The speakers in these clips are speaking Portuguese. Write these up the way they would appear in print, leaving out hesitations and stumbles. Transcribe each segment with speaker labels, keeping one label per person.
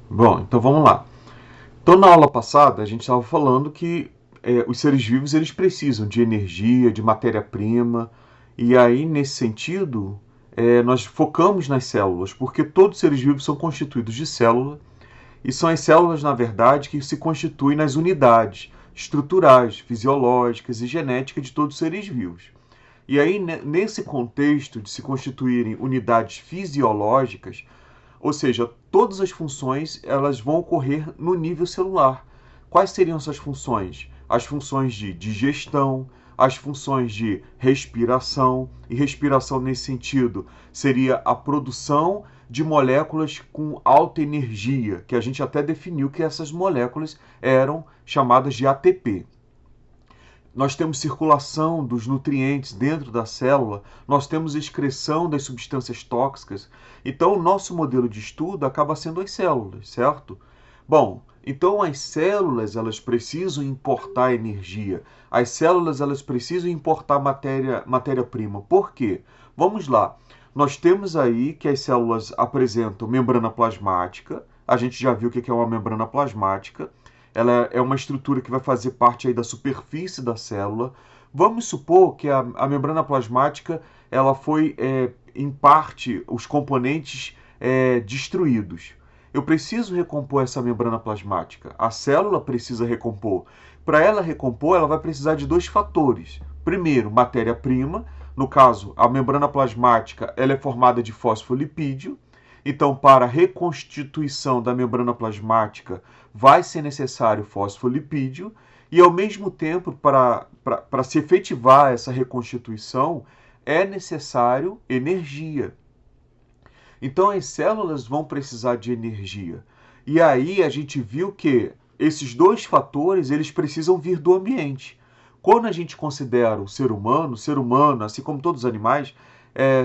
Speaker 1: Bom, então vamos lá. Então, na aula passada, a gente estava falando que os seres vivos eles precisam de energia, de matéria-prima, e aí, nesse sentido, nós focamos nas células, porque todos os seres vivos são constituídos de célula, e são as células, na verdade, que se constituem nas unidades estruturais, fisiológicas e genéticas de todos os seres vivos. E aí, nesse contexto de se constituírem unidades fisiológicas, ou seja, todas as funções elas vão ocorrer no nível celular. Quais seriam essas funções? As funções de digestão, as funções de respiração, e respiração nesse sentido seria a produção de moléculas com alta energia, que a gente até definiu que essas moléculas eram chamadas de ATP. Nós temos circulação dos nutrientes dentro da célula, nós temos excreção das substâncias tóxicas. Então, o nosso modelo de estudo acaba sendo as células, certo? Bom, então as células elas precisam importar energia. As células elas precisam importar matéria-prima. Por quê? Vamos lá. Nós temos aí que as células apresentam membrana plasmática. A gente já viu o que é uma membrana plasmática. Ela é uma estrutura que vai fazer parte aí da superfície da célula. Vamos supor que a membrana plasmática ela foi, em parte, os componentes destruídos. Eu preciso recompor essa membrana plasmática. A célula precisa recompor. Para ela recompor, ela vai precisar de dois fatores. Primeiro, matéria-prima. No caso, a membrana plasmática ela é formada de fosfolipídio. Então, para a reconstituição da membrana plasmática, vai ser necessário fosfolipídio e, ao mesmo tempo, para se efetivar essa reconstituição, é necessário energia. Então, as células vão precisar de energia. E aí a gente viu que esses dois fatores eles precisam vir do ambiente. Quando a gente considera o ser humano, assim como todos os animais,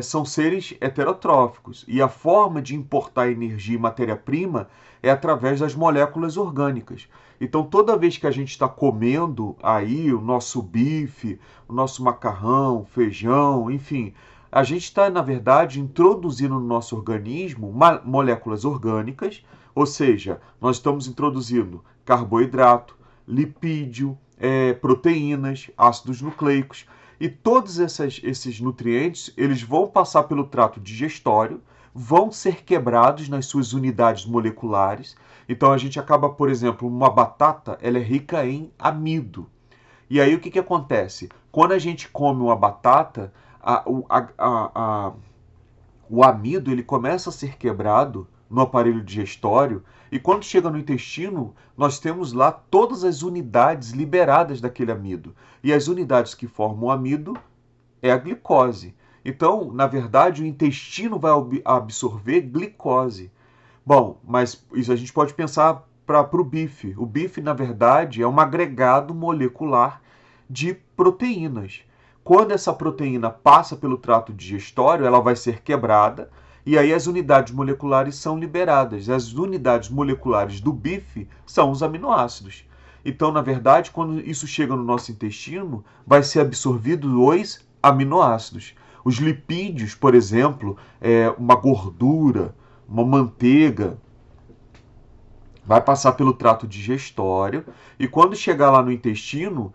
Speaker 1: são seres heterotróficos. E a forma de importar energia e matéria-prima é através das moléculas orgânicas. Então, toda vez que a gente está comendo aí o nosso bife, o nosso macarrão, feijão, enfim, a gente está, na verdade, introduzindo no nosso organismo moléculas orgânicas, ou seja, nós estamos introduzindo carboidrato, lipídio, proteínas, ácidos nucleicos, e todos esses nutrientes eles vão passar pelo trato digestório, vão ser quebrados nas suas unidades moleculares. Então a gente acaba, por exemplo, uma batata, ela é rica em amido. E aí o que acontece? Quando a gente come uma batata, o amido ele começa a ser quebrado no aparelho digestório e quando chega no intestino, nós temos lá todas as unidades liberadas daquele amido. E as unidades que formam o amido é a glicose. Então, na verdade, o intestino vai absorver glicose. Bom, mas isso a gente pode pensar para o bife. O bife, na verdade, é um agregado molecular de proteínas. Quando essa proteína passa pelo trato digestório, ela vai ser quebrada e aí as unidades moleculares são liberadas. As unidades moleculares do bife são os aminoácidos. Então, na verdade, quando isso chega no nosso intestino, vai ser absorvido os aminoácidos. Os lipídios, por exemplo, uma gordura, uma manteiga, vai passar pelo trato digestório e quando chegar lá no intestino,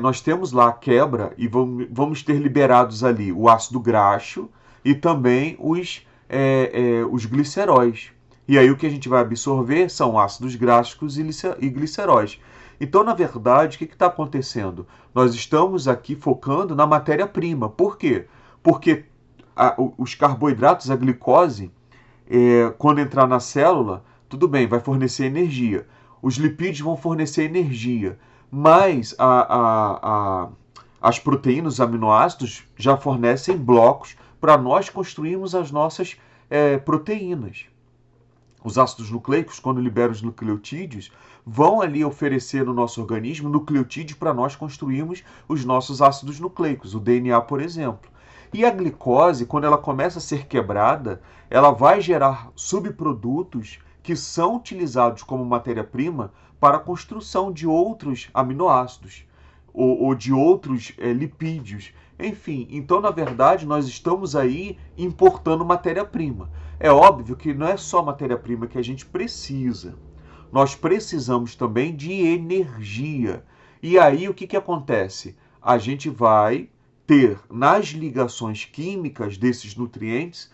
Speaker 1: nós temos lá a quebra e vamos ter liberados ali o ácido graxo e também os gliceróis. E aí o que a gente vai absorver são ácidos graxos e gliceróis. Então, na verdade, o que está acontecendo? Nós estamos aqui focando na matéria-prima. Por quê? Porque os carboidratos, a glicose, quando entrar na célula, tudo bem, vai fornecer energia. Os lipídios vão fornecer energia, mas as proteínas, os aminoácidos, já fornecem blocos para nós construirmos as nossas proteínas. Os ácidos nucleicos, quando liberam os nucleotídeos, vão ali oferecer no nosso organismo nucleotídeos para nós construirmos os nossos ácidos nucleicos, o DNA, por exemplo. E a glicose, quando ela começa a ser quebrada, ela vai gerar subprodutos que são utilizados como matéria-prima para a construção de outros aminoácidos ou de outros lipídios Enfim, então na verdade nós estamos aí importando matéria-prima. É óbvio que não é só matéria-prima que a gente precisa. Nós precisamos também de energia. E aí o que acontece? A gente vai ter nas ligações químicas desses nutrientes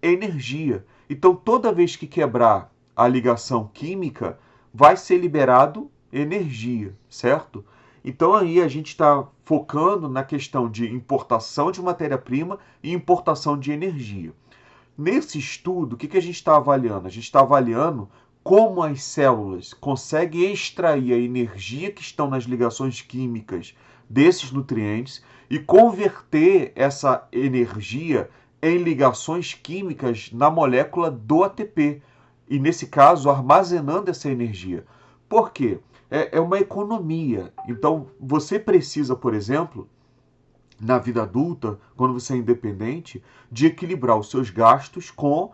Speaker 1: energia. Então toda vez que quebrar a ligação química, vai ser liberado energia, certo? Então aí a gente está focando na questão de importação de matéria-prima e importação de energia. Nesse estudo, o que a gente está avaliando? A gente está avaliando como as células conseguem extrair a energia que estão nas ligações químicas desses nutrientes e converter essa energia em ligações químicas na molécula do ATP. E nesse caso, armazenando essa energia. Por quê? É uma economia. Então, você precisa, por exemplo, na vida adulta, quando você é independente, de equilibrar os seus gastos com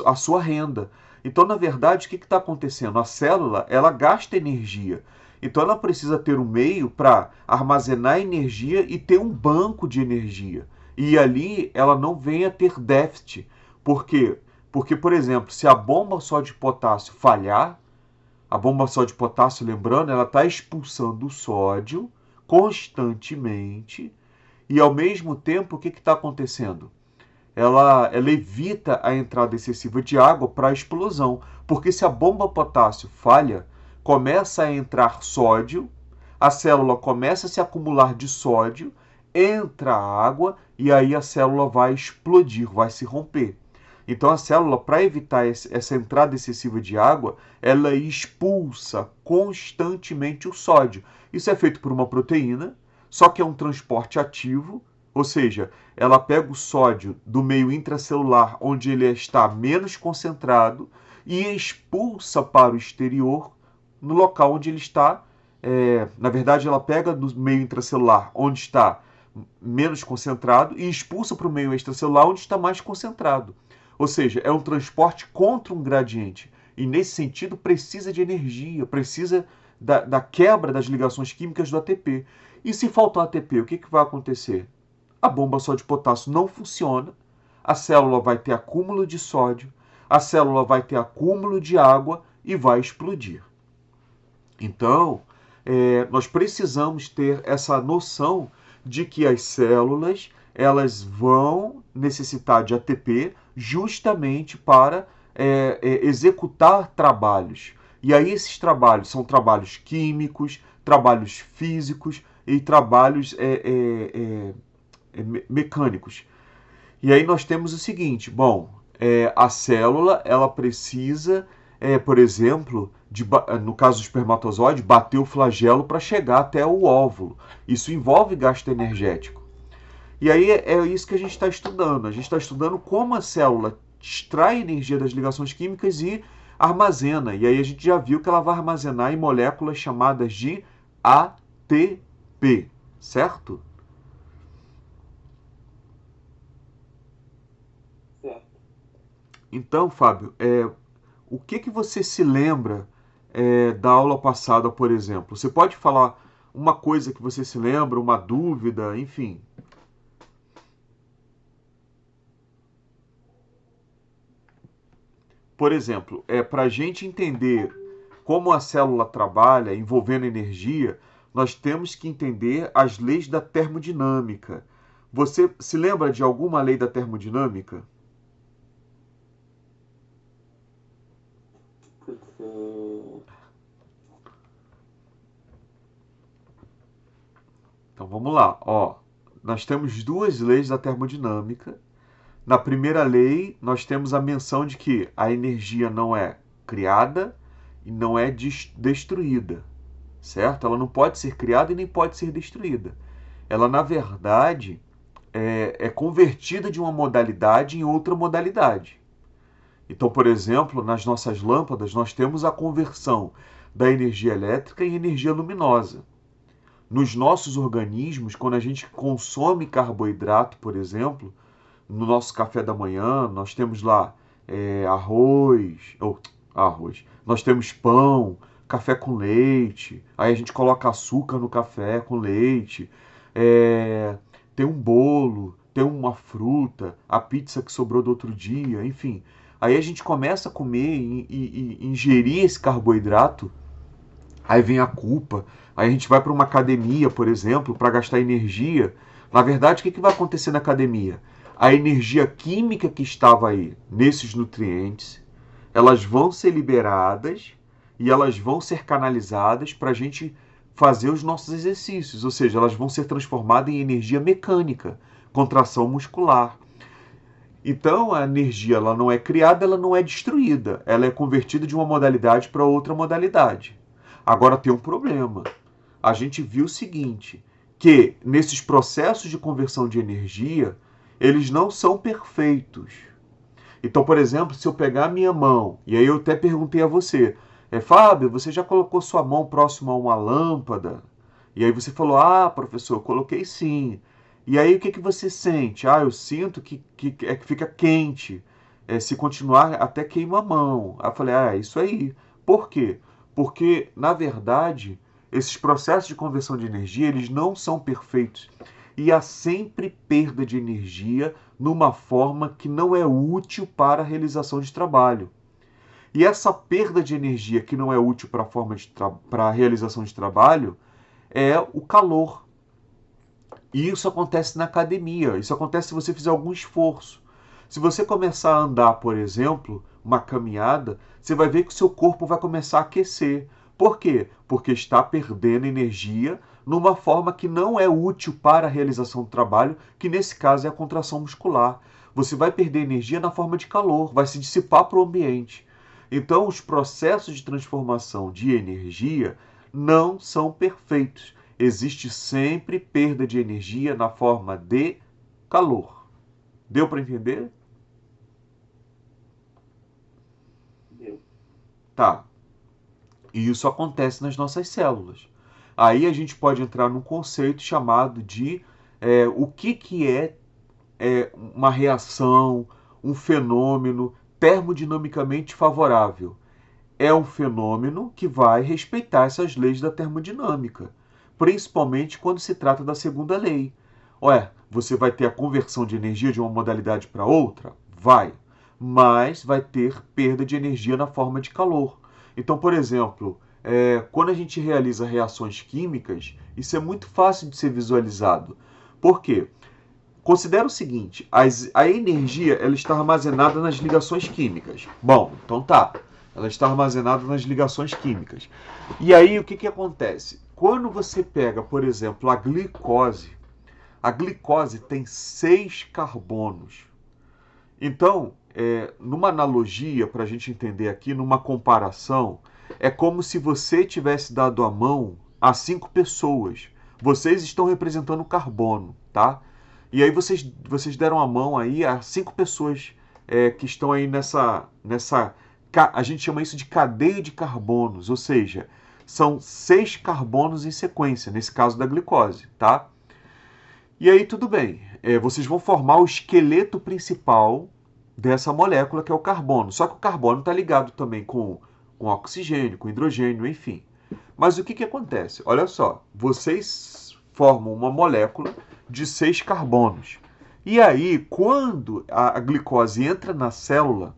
Speaker 1: a sua renda. Então, na verdade, o que está acontecendo? A célula, ela gasta energia. Então, ela precisa ter um meio para armazenar energia e ter um banco de energia. E ali ela não venha ter déficit. Por quê? Porque, por exemplo, se a bomba só de potássio falhar, a bomba só de potássio, lembrando, ela está expulsando o sódio constantemente e, ao mesmo tempo, o que está acontecendo? Ela evita a entrada excessiva de água para a explosão, porque se a bomba potássio falha, começa a entrar sódio, a célula começa a se acumular de sódio, entra água e aí a célula vai explodir, vai se romper. Então a célula, para evitar essa entrada excessiva de água, ela expulsa constantemente o sódio. Isso é feito por uma proteína, só que é um transporte ativo, ou seja, ela pega o sódio do meio intracelular, onde ele está menos concentrado, e expulsa para o exterior, no local onde ele está. Na verdade, ela pega do meio intracelular, onde está menos concentrado, e expulsa para o meio extracelular, onde está mais concentrado. Ou seja, é um transporte contra um gradiente. E nesse sentido precisa de energia, precisa da quebra das ligações químicas do ATP. E se faltar ATP, o que vai acontecer? A bomba só de potássio não funciona, a célula vai ter acúmulo de sódio, a célula vai ter acúmulo de água e vai explodir. Então, nós precisamos ter essa noção de que as células elas vão necessitar de ATP justamente para executar trabalhos. E aí esses trabalhos são trabalhos químicos, trabalhos físicos e trabalhos mecânicos. E aí nós temos o seguinte, a célula ela precisa, por exemplo, no caso do espermatozoide, bater o flagelo para chegar até o óvulo. Isso envolve gasto energético. E aí é isso que a gente está estudando. A gente está estudando como a célula extrai energia das ligações químicas e armazena. E aí a gente já viu que ela vai armazenar em moléculas chamadas de ATP, certo?
Speaker 2: Certo.
Speaker 1: Então, Fábio, o que você se lembra da aula passada, por exemplo? Você pode falar uma coisa que você se lembra, uma dúvida, enfim. Por exemplo, para a gente entender como a célula trabalha envolvendo energia, nós temos que entender as leis da termodinâmica. Você se lembra de alguma lei da termodinâmica?
Speaker 2: Putz,
Speaker 1: Então vamos lá. Nós temos duas leis da termodinâmica. Na primeira lei, nós temos a menção de que a energia não é criada e não é destruída, certo? Ela não pode ser criada e nem pode ser destruída. Ela, na verdade, é convertida de uma modalidade em outra modalidade. Então, por exemplo, nas nossas lâmpadas, nós temos a conversão da energia elétrica em energia luminosa. Nos nossos organismos, quando a gente consome carboidrato, por exemplo, no nosso café da manhã, nós temos lá arroz, nós temos pão, café com leite, aí a gente coloca açúcar no café com leite. é, tem um bolo, tem uma fruta, a pizza que sobrou do outro dia, enfim. Aí a gente começa a comer e ingerir esse carboidrato, aí vem a culpa, aí a gente vai para uma academia, por exemplo, para gastar energia. Na verdade, o que vai acontecer na academia? A energia química que estava aí nesses nutrientes, elas vão ser liberadas e elas vão ser canalizadas para a gente fazer os nossos exercícios, ou seja, elas vão ser transformadas em energia mecânica, contração muscular. Então a energia ela não é criada, ela não é destruída, ela é convertida de uma modalidade para outra modalidade. Agora tem um problema. A gente viu o seguinte, que nesses processos de conversão de energia, eles não são perfeitos. Então, por exemplo, se eu pegar a minha mão, e aí eu até perguntei a você, Fábio, você já colocou sua mão próxima a uma lâmpada? E aí você falou, ah, professor, eu coloquei sim. E aí o que você sente? Ah, eu sinto que fica quente. Se continuar, até queima a mão. Aí eu falei, ah, é isso aí. Por quê? Porque, na verdade, esses processos de conversão de energia, eles não são perfeitos. E há sempre perda de energia numa forma que não é útil para a realização de trabalho. E essa perda de energia que não é útil para a realização de trabalho é o calor. E isso acontece na academia, isso acontece se você fizer algum esforço. Se você começar a andar, por exemplo, uma caminhada, você vai ver que o seu corpo vai começar a aquecer. Por quê? Porque está perdendo energia numa forma que não é útil para a realização do trabalho, que nesse caso é a contração muscular. Você vai perder energia na forma de calor, vai se dissipar para o ambiente. Então, os processos de transformação de energia não são perfeitos. Existe sempre perda de energia na forma de calor. Deu para entender?
Speaker 2: Deu.
Speaker 1: Tá. E isso acontece nas nossas células. Aí a gente pode entrar num conceito chamado de o que uma reação, um fenômeno termodinamicamente favorável. É um fenômeno que vai respeitar essas leis da termodinâmica, principalmente quando se trata da segunda lei. Ué, você vai ter a conversão de energia de uma modalidade para outra? Vai, mas vai ter perda de energia na forma de calor. Então, por exemplo, quando a gente realiza reações químicas, isso é muito fácil de ser visualizado. Por quê? Considera o seguinte, a energia ela está armazenada nas ligações químicas. Bom, então tá. Ela está armazenada nas ligações químicas. E aí o que acontece? Quando você pega, por exemplo, a glicose tem 6 carbonos. Então, numa analogia, para a gente entender aqui, numa comparação, é como se você tivesse dado a mão a 5 pessoas. Vocês estão representando carbono, tá? E aí vocês deram a mão aí a 5 pessoas que estão aí nessa. A gente chama isso de cadeia de carbonos, ou seja, são 6 carbonos em sequência, nesse caso da glicose, tá? E aí tudo bem, vocês vão formar o esqueleto principal dessa molécula que é o carbono. Só que o carbono está ligado também com oxigênio, com hidrogênio, enfim. Mas o que acontece? Olha só, vocês formam uma molécula de 6 carbonos. E aí, quando a glicose entra na célula,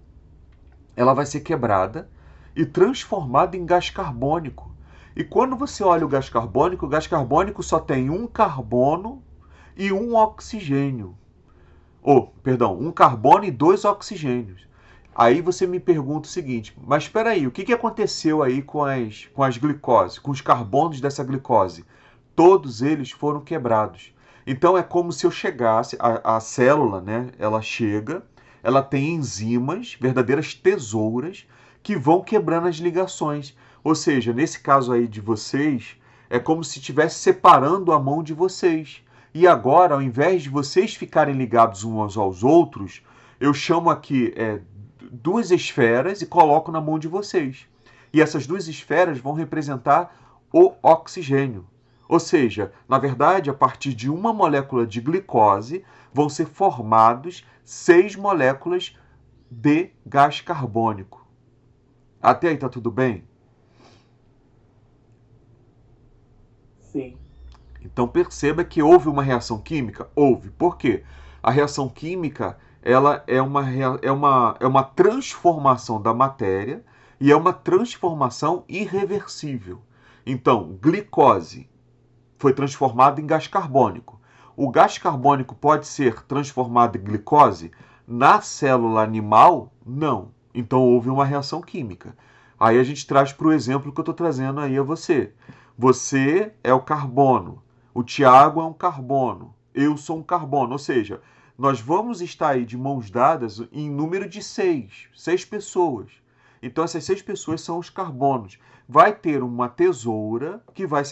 Speaker 1: ela vai ser quebrada e transformada em gás carbônico. E quando você olha o gás carbônico só tem um carbono e um oxigênio. Perdão, um carbono e 2 oxigênios. Aí você me pergunta o seguinte, mas espera aí, o que aconteceu aí com as glicoses, com os carbonos dessa glicose? Todos eles foram quebrados. Então é como se eu chegasse, a célula, né, ela chega, ela tem enzimas, verdadeiras tesouras, que vão quebrando as ligações. Ou seja, nesse caso aí de vocês, é como se estivesse separando a mão de vocês. E agora, ao invés de vocês ficarem ligados uns aos outros, eu chamo aqui duas esferas e coloco na mão de vocês. E essas duas esferas vão representar o oxigênio. Ou seja, na verdade, a partir de uma molécula de glicose, vão ser formados 6 moléculas de gás carbônico. Até aí está tudo bem?
Speaker 2: Sim.
Speaker 1: Então perceba que houve uma reação química? Houve. Por quê? A reação química ela é uma transformação da matéria e é uma transformação irreversível. Então, glicose foi transformado em gás carbônico. O gás carbônico pode ser transformado em glicose? Na célula animal, não. Então houve uma reação química. Aí a gente traz para o exemplo que eu estou trazendo aí a você. Você é o carbono, o Tiago é um carbono, eu sou um carbono. Ou seja, nós vamos estar aí de mãos dadas em número de seis pessoas. Então essas 6 pessoas são os carbonos. Vai ter uma tesoura que vai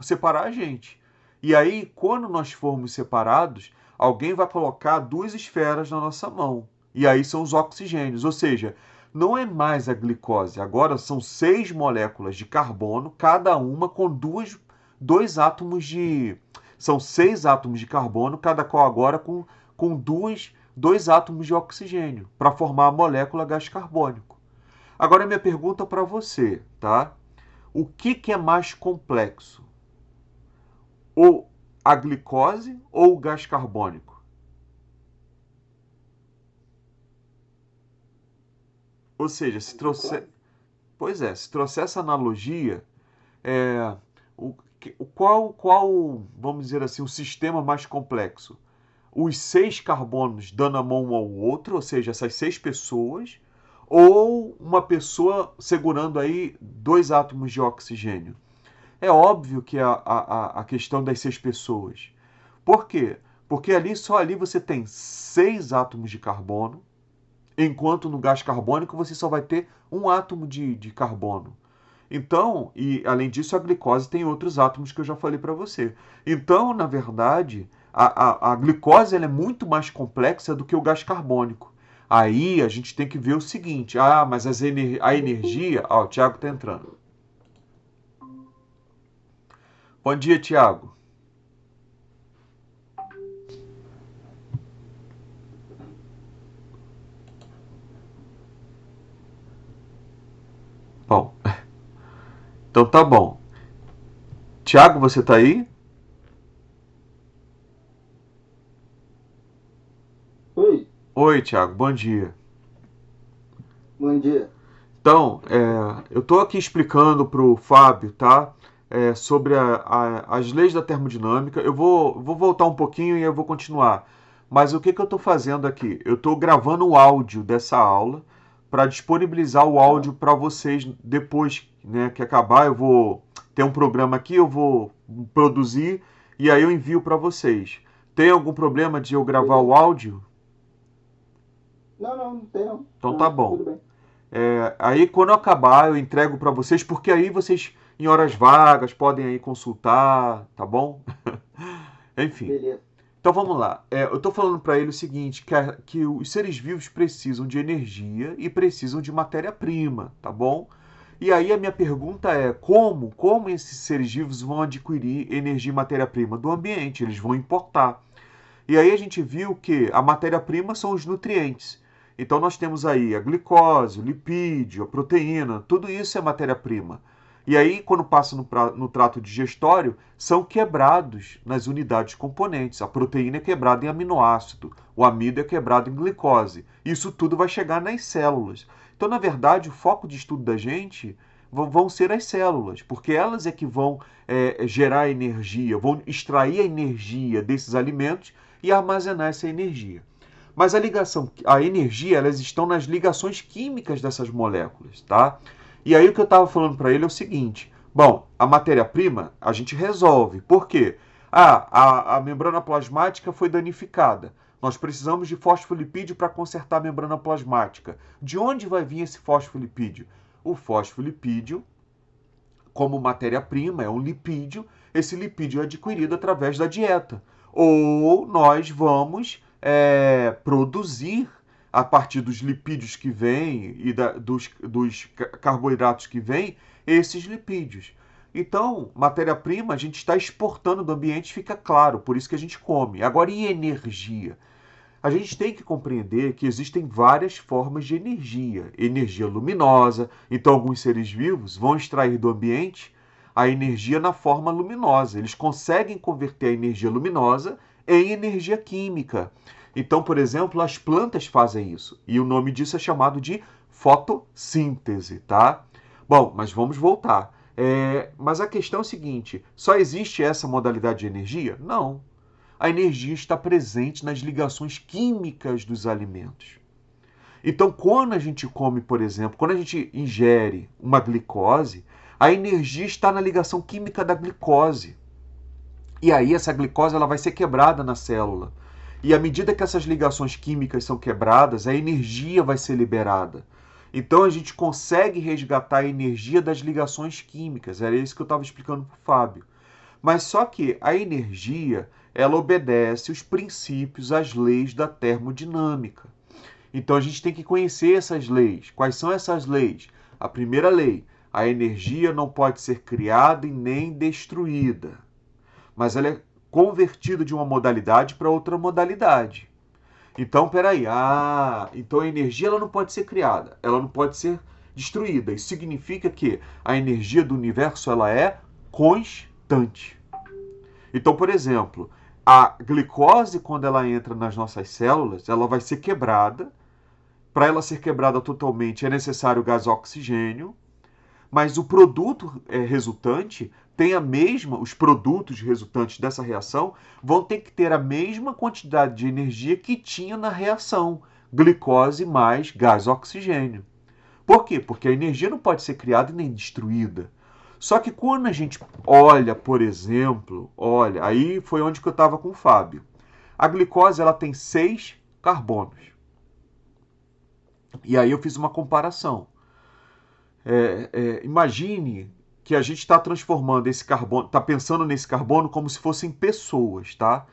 Speaker 1: separar a gente. E aí, quando nós formos separados, alguém vai colocar 2 esferas na nossa mão. E aí são os oxigênios. Ou seja, não é mais a glicose. Agora são 6 moléculas de carbono, cada uma com dois átomos de... São 6 átomos de carbono, cada qual agora com dois átomos de oxigênio, para formar a molécula gás carbônico. Agora minha pergunta para você, tá? O que é mais complexo? Ou a glicose ou o gás carbônico? Ou seja, se trouxer essa analogia, é, vamos dizer assim, o sistema mais complexo? Os 6 carbonos dando a mão um ao outro, ou seja, essas 6 pessoas, ou uma pessoa segurando aí 2 átomos de oxigênio? É óbvio que a questão das 6 pessoas. Por quê? Porque só ali você tem 6 átomos de carbono, enquanto no gás carbônico você só vai ter um átomo de carbono. Então, e além disso, a glicose tem outros átomos que eu já falei para você. Então, na verdade, a glicose ela é muito mais complexa do que o gás carbônico. Aí a gente tem que ver o seguinte: mas a energia. Ó, o Thiago está entrando. Bom dia, Thiago. Bom, então tá bom. Thiago, você tá aí?
Speaker 2: Oi,
Speaker 1: Oi, Thiago, bom dia.
Speaker 2: bom dia.
Speaker 1: Então, eu estou aqui explicando para o Fábio, tá? Sobre as leis da termodinâmica. Eu vou voltar um pouquinho e eu vou continuar. Mas o que eu estou fazendo aqui? Eu estou gravando o áudio dessa aula para disponibilizar o
Speaker 2: Ah,
Speaker 1: áudio para vocês depois, né, que acabar. Eu vou ter um programa aqui, eu vou produzir e aí eu envio para vocês. Tem algum problema de eu gravar o
Speaker 2: beleza.
Speaker 1: áudio?
Speaker 2: Não tem não.
Speaker 1: Então tá
Speaker 2: Não,
Speaker 1: bom.
Speaker 2: tudo bem.
Speaker 1: Aí quando eu acabar eu entrego para vocês, porque aí vocês em horas vagas podem aí consultar, tá bom? Enfim,
Speaker 2: Beleza.
Speaker 1: então vamos lá. Eu estou falando para ele o seguinte, que os seres vivos precisam de energia e precisam de matéria-prima, tá bom? E aí a minha pergunta é como esses seres vivos vão adquirir energia e matéria-prima? Do ambiente, eles vão importar. E aí a gente viu que a matéria-prima são os nutrientes. Então nós temos aí a glicose, o lipídio, a proteína, tudo isso é matéria-prima. E aí, quando passa no trato digestório, são quebrados nas unidades componentes. A proteína é quebrada em aminoácido, o amido é quebrado em glicose. Isso tudo vai chegar nas células. Então, na verdade, o foco de estudo da gente vão ser as células, porque elas é que vão gerar energia, vão extrair a energia desses alimentos e armazenar essa energia. Mas a energia, elas estão nas ligações químicas dessas moléculas, tá? E aí o que eu estava falando para ele é o seguinte: bom, a matéria-prima a gente resolve. Por quê? A membrana plasmática foi danificada. Nós precisamos de fosfolipídio para consertar a membrana plasmática. De onde vai vir esse fosfolipídio? O fosfolipídio, como matéria-prima, é um lipídio. Esse lipídio é adquirido através da dieta. Ou nós vamos produzir, a partir dos lipídios que vêm e dos carboidratos que vêm, esses lipídios. Então, matéria-prima a gente está exportando do ambiente, fica claro, por isso que a gente come. Agora, e energia? A gente tem que compreender que existem várias formas de energia. Energia luminosa, então alguns seres vivos vão extrair do ambiente a energia na forma luminosa. Eles conseguem converter a energia luminosa em energia química. Então, por exemplo, as plantas fazem isso. E o nome disso é chamado de fotossíntese, tá? Bom, mas vamos voltar. Mas a questão é a seguinte: só existe essa modalidade de energia? Não. A energia está presente nas ligações químicas dos alimentos. Então, quando a gente come, por exemplo, quando a gente ingere uma glicose, a energia está na ligação química da glicose. E aí essa glicose ela vai ser quebrada na célula. E à medida que essas ligações químicas são quebradas, a energia vai ser liberada. Então a gente consegue resgatar a energia das ligações químicas. Era isso que eu estava explicando para o Fábio. Mas só que a energia, ela obedece os princípios, as leis da termodinâmica. Então a gente tem que conhecer essas leis. Quais são essas leis? A primeira lei: a energia não pode ser criada e nem destruída, mas ela é convertida de uma modalidade para outra modalidade. Então, peraí, então a energia ela não pode ser criada, ela não pode ser destruída. Isso significa que a energia do universo ela é constante. Então, por exemplo, a glicose, quando ela entra nas nossas células, ela vai ser quebrada. Para ela ser quebrada totalmente é necessário gás oxigênio, mas o produto resultante tem a mesma, os produtos resultantes dessa reação vão ter que ter a mesma quantidade de energia que tinha na reação, glicose mais gás oxigênio. Por quê? Porque a energia não pode ser criada e nem destruída. Só que quando a gente olha, por exemplo, aí foi onde que eu estava com o Fábio. A glicose ela tem 6 carbonos. E aí eu fiz uma comparação. Imagine que a gente está transformando esse carbono, está pensando nesse carbono como se fossem pessoas, tá?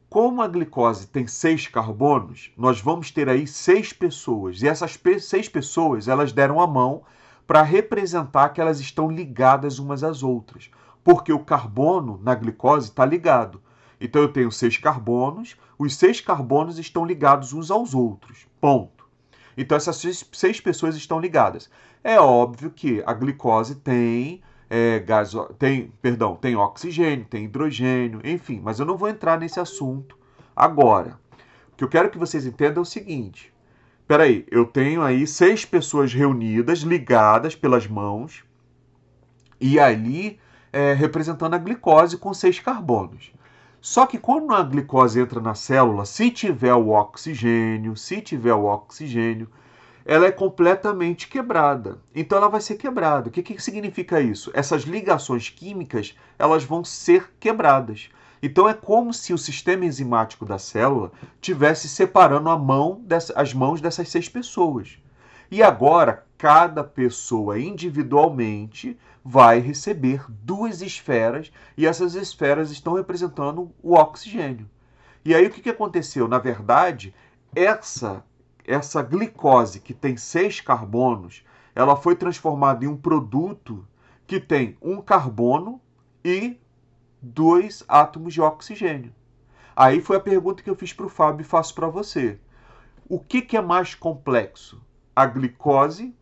Speaker 1: Como a glicose tem 6 carbonos, nós vamos ter aí 6 pessoas. E essas 6 pessoas, elas deram a mão para representar que elas estão ligadas umas às outras. Porque o carbono na glicose está ligado. Então eu tenho 6 carbonos, os 6 carbonos estão ligados uns aos outros. Ponto. Então essas 6 pessoas estão ligadas. É óbvio que a glicose tem tem oxigênio, tem hidrogênio, enfim, mas eu não vou entrar nesse assunto agora. O que eu quero que vocês entendam é o seguinte: peraí, eu tenho aí 6 pessoas reunidas, ligadas pelas mãos, e ali representando a glicose com 6 carbonos. Só que quando a glicose entra na célula, se tiver o oxigênio, ela é completamente quebrada. Então ela vai ser quebrada. O que significa isso? Essas ligações químicas, elas vão ser quebradas. Então é como se o sistema enzimático da célula tivesse separando as mãos dessas 6 pessoas. E agora, cada pessoa individualmente vai receber 2 esferas, e essas esferas estão representando o oxigênio. E aí o que aconteceu? Na verdade, essa glicose que tem 6 carbonos, ela foi transformada em um produto que tem 1 carbono e 2 átomos de oxigênio. Aí foi a pergunta que eu fiz para o Fábio e faço para você. O que é mais complexo? A glicose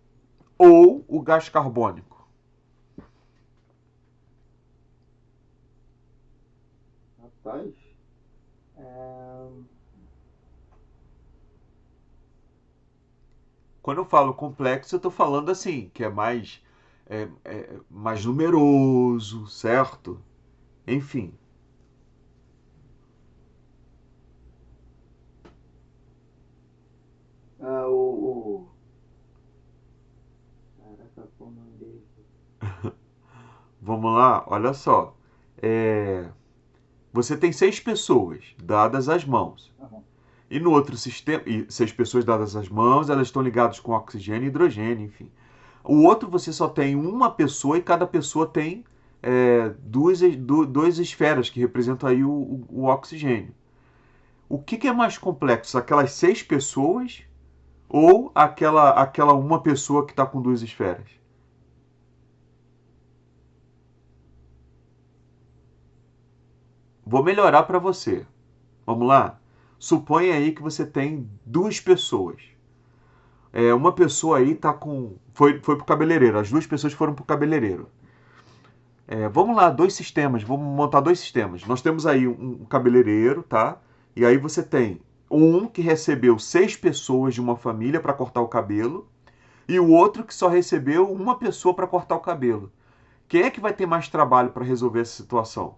Speaker 1: ou o gás carbônico?
Speaker 2: Rapaz,
Speaker 1: Quando eu falo complexo, eu estou falando assim, que é mais numeroso, certo? Enfim.
Speaker 2: Caraca, qual o nome dele?
Speaker 1: Vamos lá, olha só. Você tem 6 pessoas dadas as mãos.
Speaker 2: Aham.
Speaker 1: E no outro sistema, 6 pessoas dadas as mãos, elas estão ligadas com oxigênio e hidrogênio, enfim. O outro você só tem uma pessoa e cada pessoa tem duas esferas que representam aí o oxigênio. O que é mais complexo? Aquelas 6 pessoas ou aquela uma pessoa que está com 2 esferas? Vou melhorar para você. Vamos lá? Suponha aí que você tem 2 pessoas. Uma pessoa aí tá com. Foi pro cabeleireiro. As 2 pessoas foram pro cabeleireiro. Vamos lá, dois sistemas, vamos montar dois sistemas. Nós temos aí um cabeleireiro, tá? E aí você tem um que recebeu 6 pessoas de uma família para cortar o cabelo e o outro que só recebeu uma pessoa para cortar o cabelo. Quem é que vai ter mais trabalho para resolver essa situação?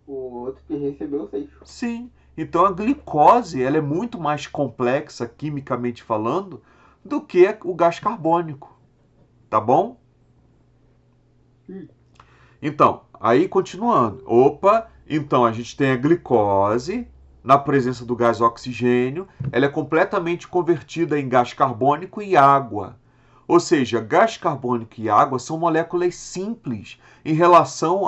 Speaker 2: O outro que recebeu 6.
Speaker 1: Sim. Então a glicose ela é muito mais complexa, quimicamente falando, do que o gás carbônico. Tá bom? Então, aí continuando. Opa, então a gente tem a glicose na presença do gás oxigênio, ela é completamente convertida em gás carbônico e água. Ou seja, gás carbônico e água são moléculas simples em relação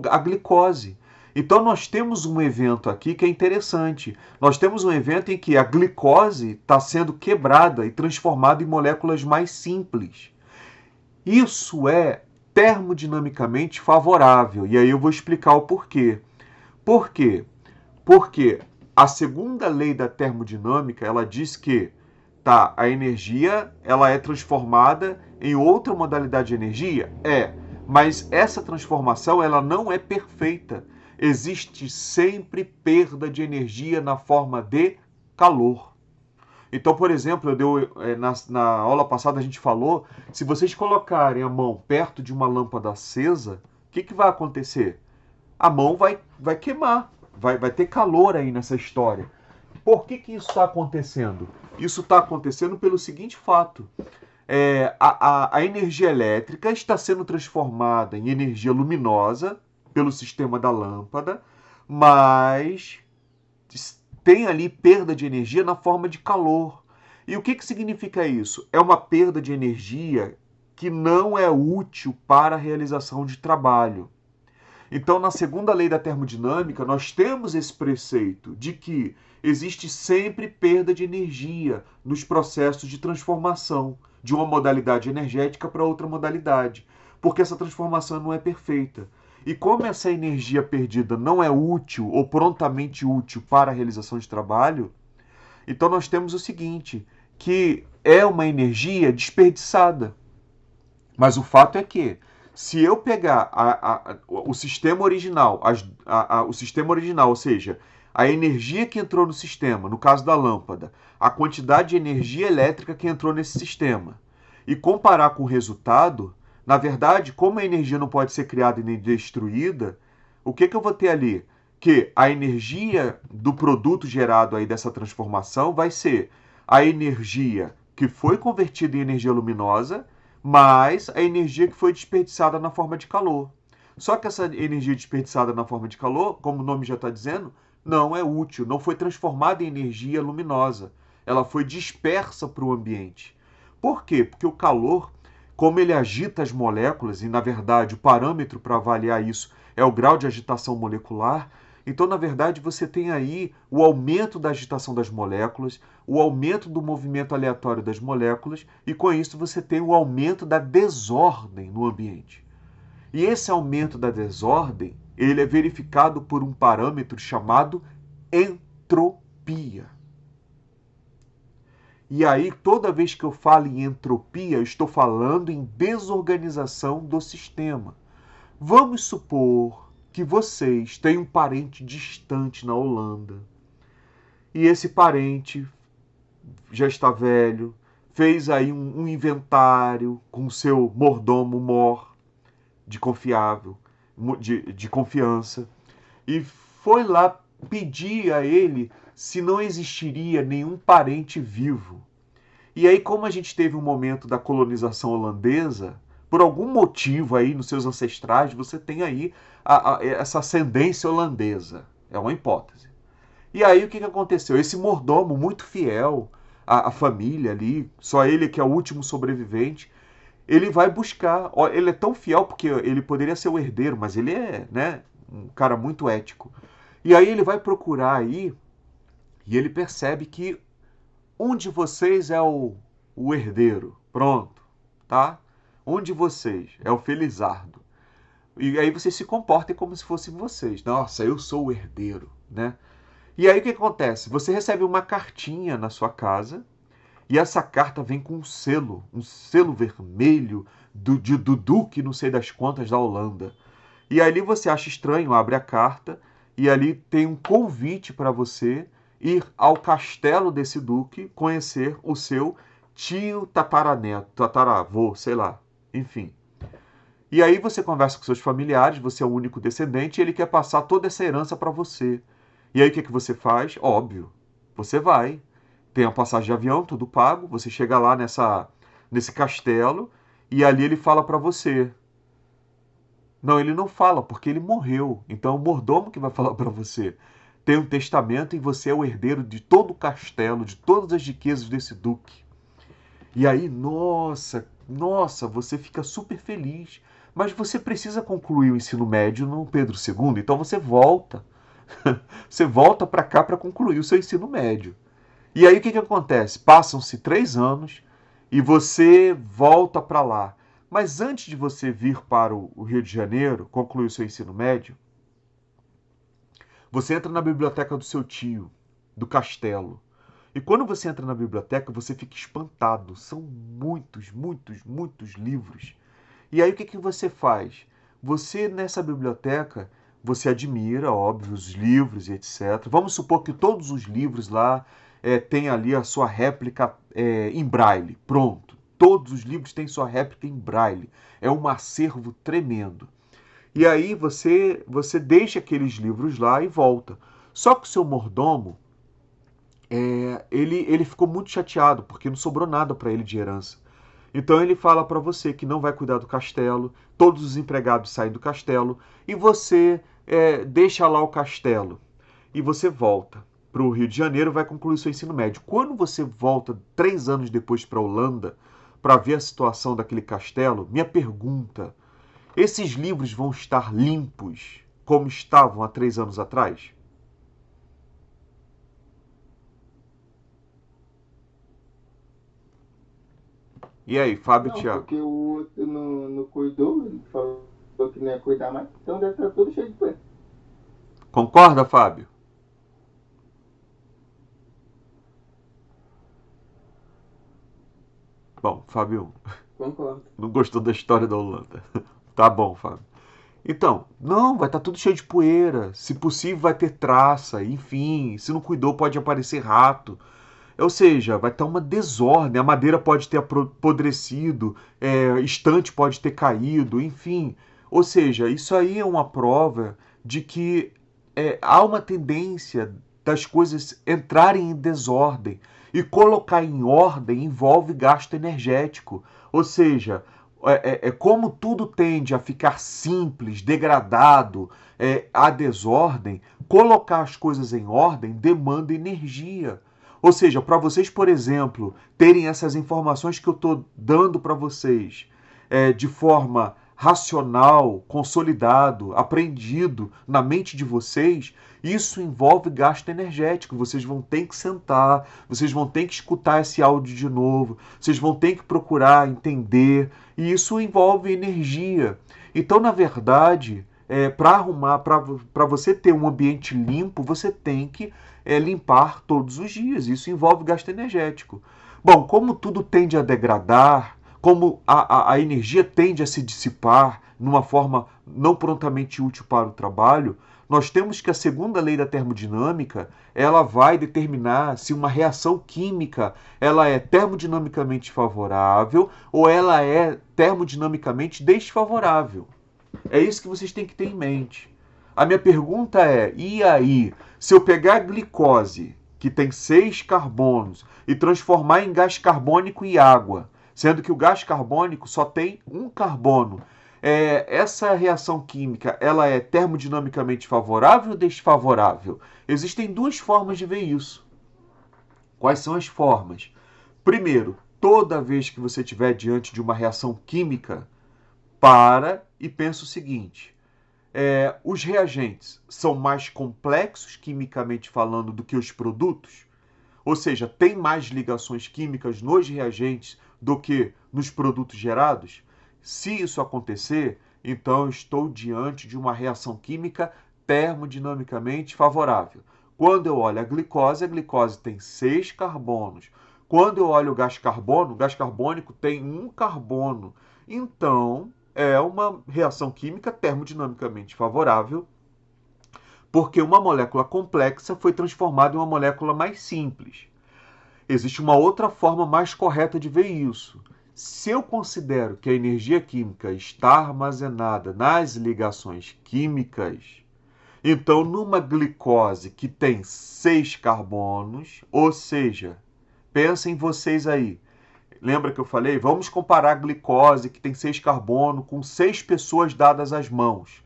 Speaker 1: à glicose. Então nós temos um evento aqui que é interessante. Nós temos um evento em que a glicose está sendo quebrada e transformada em moléculas mais simples. Isso é termodinamicamente favorável. E aí eu vou explicar o porquê. Por quê? Porque a segunda lei da termodinâmica, ela diz que a energia ela é transformada em outra modalidade de energia? Mas essa transformação ela não é perfeita. Existe sempre perda de energia na forma de calor. Então, por exemplo, na aula passada a gente falou, se vocês colocarem a mão perto de uma lâmpada acesa, o que vai acontecer? A mão vai queimar, vai ter calor aí nessa história. Por que isso está acontecendo? Isso está acontecendo pelo seguinte fato. A energia elétrica está sendo transformada em energia luminosa pelo sistema da lâmpada, mas tem ali perda de energia na forma de calor. E o que significa isso? É uma perda de energia que não é útil para a realização de trabalho. Então, na segunda lei da termodinâmica, nós temos esse preceito de que existe sempre perda de energia nos processos de transformação de uma modalidade energética para outra modalidade, porque essa transformação não é perfeita. E como essa energia perdida não é útil ou prontamente útil para a realização de trabalho, então nós temos o seguinte, que é uma energia desperdiçada. Mas o fato é que, se eu pegar o sistema original, o sistema original, ou seja, a energia que entrou no sistema, no caso da lâmpada, a quantidade de energia elétrica que entrou nesse sistema, e comparar com o resultado, na verdade, como a energia não pode ser criada e nem destruída, o que eu vou ter ali? Que a energia do produto gerado aí dessa transformação vai ser a energia que foi convertida em energia luminosa, mais a energia que foi desperdiçada na forma de calor. Só que essa energia desperdiçada na forma de calor, como o nome já está dizendo, não é útil, não foi transformada em energia luminosa. Ela foi dispersa para o ambiente. Por quê? Porque o calor, como ele agita as moléculas, e na verdade o parâmetro para avaliar isso é o grau de agitação molecular, então, na verdade, você tem aí o aumento da agitação das moléculas, o aumento do movimento aleatório das moléculas, e com isso você tem o aumento da desordem no ambiente. E esse aumento da desordem, ele é verificado por um parâmetro chamado entropia. E aí, toda vez que eu falo em entropia, eu estou falando em desorganização do sistema. Vamos supor que vocês têm um parente distante na Holanda e esse parente já está velho, fez aí um inventário com seu mordomo mor de confiável, de confiança, e foi lá pedir a ele se não existiria nenhum parente vivo. E aí, como a gente teve um momento da colonização holandesa, por algum motivo aí nos seus ancestrais, você tem aí essa ascendência holandesa. É uma hipótese. E aí o que aconteceu? Esse mordomo muito fiel à família ali, só ele que é o último sobrevivente, ele vai buscar, ele é tão fiel porque ele poderia ser o herdeiro, mas ele é, né, um cara muito ético. E aí ele vai procurar aí e ele percebe que um de vocês é o herdeiro. Pronto, tá? Um de vocês é o Felizardo. E aí vocês se comportem como se fossem vocês. Nossa, eu sou o herdeiro, né? E aí o que acontece? Você recebe uma cartinha na sua casa E essa carta vem com um selo vermelho do Duque, não sei das quantas, da Holanda. E ali você acha estranho, abre a carta e ali tem um convite para você ir ao castelo desse duque, conhecer o seu tio tataraneto, tataravô, sei lá, enfim. E aí você conversa com seus familiares, você é o único descendente e ele quer passar toda essa herança para você. E aí o que você faz? Óbvio, você vai. Tem a passagem de avião, tudo pago, você chega lá nesse castelo e ali ele fala para você. Não, ele não fala, porque ele morreu. Então é o mordomo que vai falar para você. Tem um testamento e você é o herdeiro de todo o castelo, de todas as riquezas desse duque. E aí, nossa, você fica super feliz. Mas você precisa concluir o ensino médio no Pedro II, então você volta. Você volta para cá para concluir o seu ensino médio. E aí o que acontece? Passam-se 3 anos e você volta para lá. Mas antes de você vir para o Rio de Janeiro, concluir o seu ensino médio, você entra na biblioteca do seu tio, do castelo. E quando você entra na biblioteca, você fica espantado. São muitos livros. E aí o que você faz? Você, nessa biblioteca, você admira, óbvio, os livros e etc. Vamos supor que todos os livros lá têm ali a sua réplica em braille. Pronto. Todos os livros têm sua réplica em braille. É um acervo tremendo. E aí você deixa aqueles livros lá e volta. Só que o seu mordomo, ele ficou muito chateado, porque não sobrou nada para ele de herança. Então ele fala para você que não vai cuidar do castelo, todos os empregados saem do castelo, e você deixa lá o castelo. E você volta para o Rio de Janeiro e vai concluir seu ensino médio. Quando você volta 3 anos depois para a Holanda, para ver a situação daquele castelo, minha pergunta: esses livros vão estar limpos como estavam há 3 anos atrás? E aí, Fábio e
Speaker 2: Não,
Speaker 1: Thiago?
Speaker 2: porque o outro não cuidou, ele falou que não ia cuidar mais, então deve estar tudo cheio de coisa.
Speaker 1: Concorda, Fábio? Bom, Fábio
Speaker 2: Concordo.
Speaker 1: não gostou da história da Holanda. Tá bom, Fábio. Então, não, vai estar tudo cheio de poeira. Se possível, vai ter traça. Enfim, se não cuidou, pode aparecer rato. Ou seja, vai estar uma desordem. A madeira pode ter apodrecido, estante pode ter caído, enfim. Ou seja, isso aí é uma prova de que há uma tendência das coisas entrarem em desordem. E colocar em ordem envolve gasto energético. Ou seja, como tudo tende a ficar simples, degradado, a desordem, colocar as coisas em ordem demanda energia. Ou seja, para vocês, por exemplo, terem essas informações que eu estou dando para vocês de forma racional, consolidado, aprendido na mente de vocês, isso envolve gasto energético. Vocês vão ter que sentar, vocês vão ter que escutar esse áudio de novo, vocês vão ter que procurar entender, e isso envolve energia. Então, na verdade, para você ter um ambiente limpo, você tem que limpar todos os dias. Isso envolve gasto energético. Bom, como tudo tende a degradar, como a energia tende a se dissipar numa forma não prontamente útil para o trabalho, nós temos que a segunda lei da termodinâmica ela vai determinar se uma reação química ela é termodinamicamente favorável ou ela é termodinamicamente desfavorável. É isso que vocês têm que ter em mente. A minha pergunta é, e aí, se eu pegar a glicose, que tem 6 carbonos, e transformar em gás carbônico e água, sendo que o gás carbônico só tem um carbono, essa reação química ela é termodinamicamente favorável ou desfavorável? Existem duas formas de ver isso. Quais são as formas? Primeiro, toda vez que você estiver diante de uma reação química, para e pensa o seguinte: os reagentes são mais complexos quimicamente falando do que os produtos? Ou seja, tem mais ligações químicas nos reagentes do que nos produtos gerados? Se isso acontecer, então eu estou diante de uma reação química termodinamicamente favorável. Quando eu olho a glicose tem 6 carbonos Quando eu olho o gás carbônico tem um carbono. Então, é uma reação química termodinamicamente favorável, porque uma molécula complexa foi transformada em uma molécula mais simples. Existe uma outra forma mais correta de ver isso. Se eu considero que a energia química está armazenada nas ligações químicas, então numa glicose que tem 6 carbonos, ou seja, pensem vocês aí. Lembra que eu falei? Vamos comparar a glicose que tem 6 carbono com 6 pessoas dadas às mãos.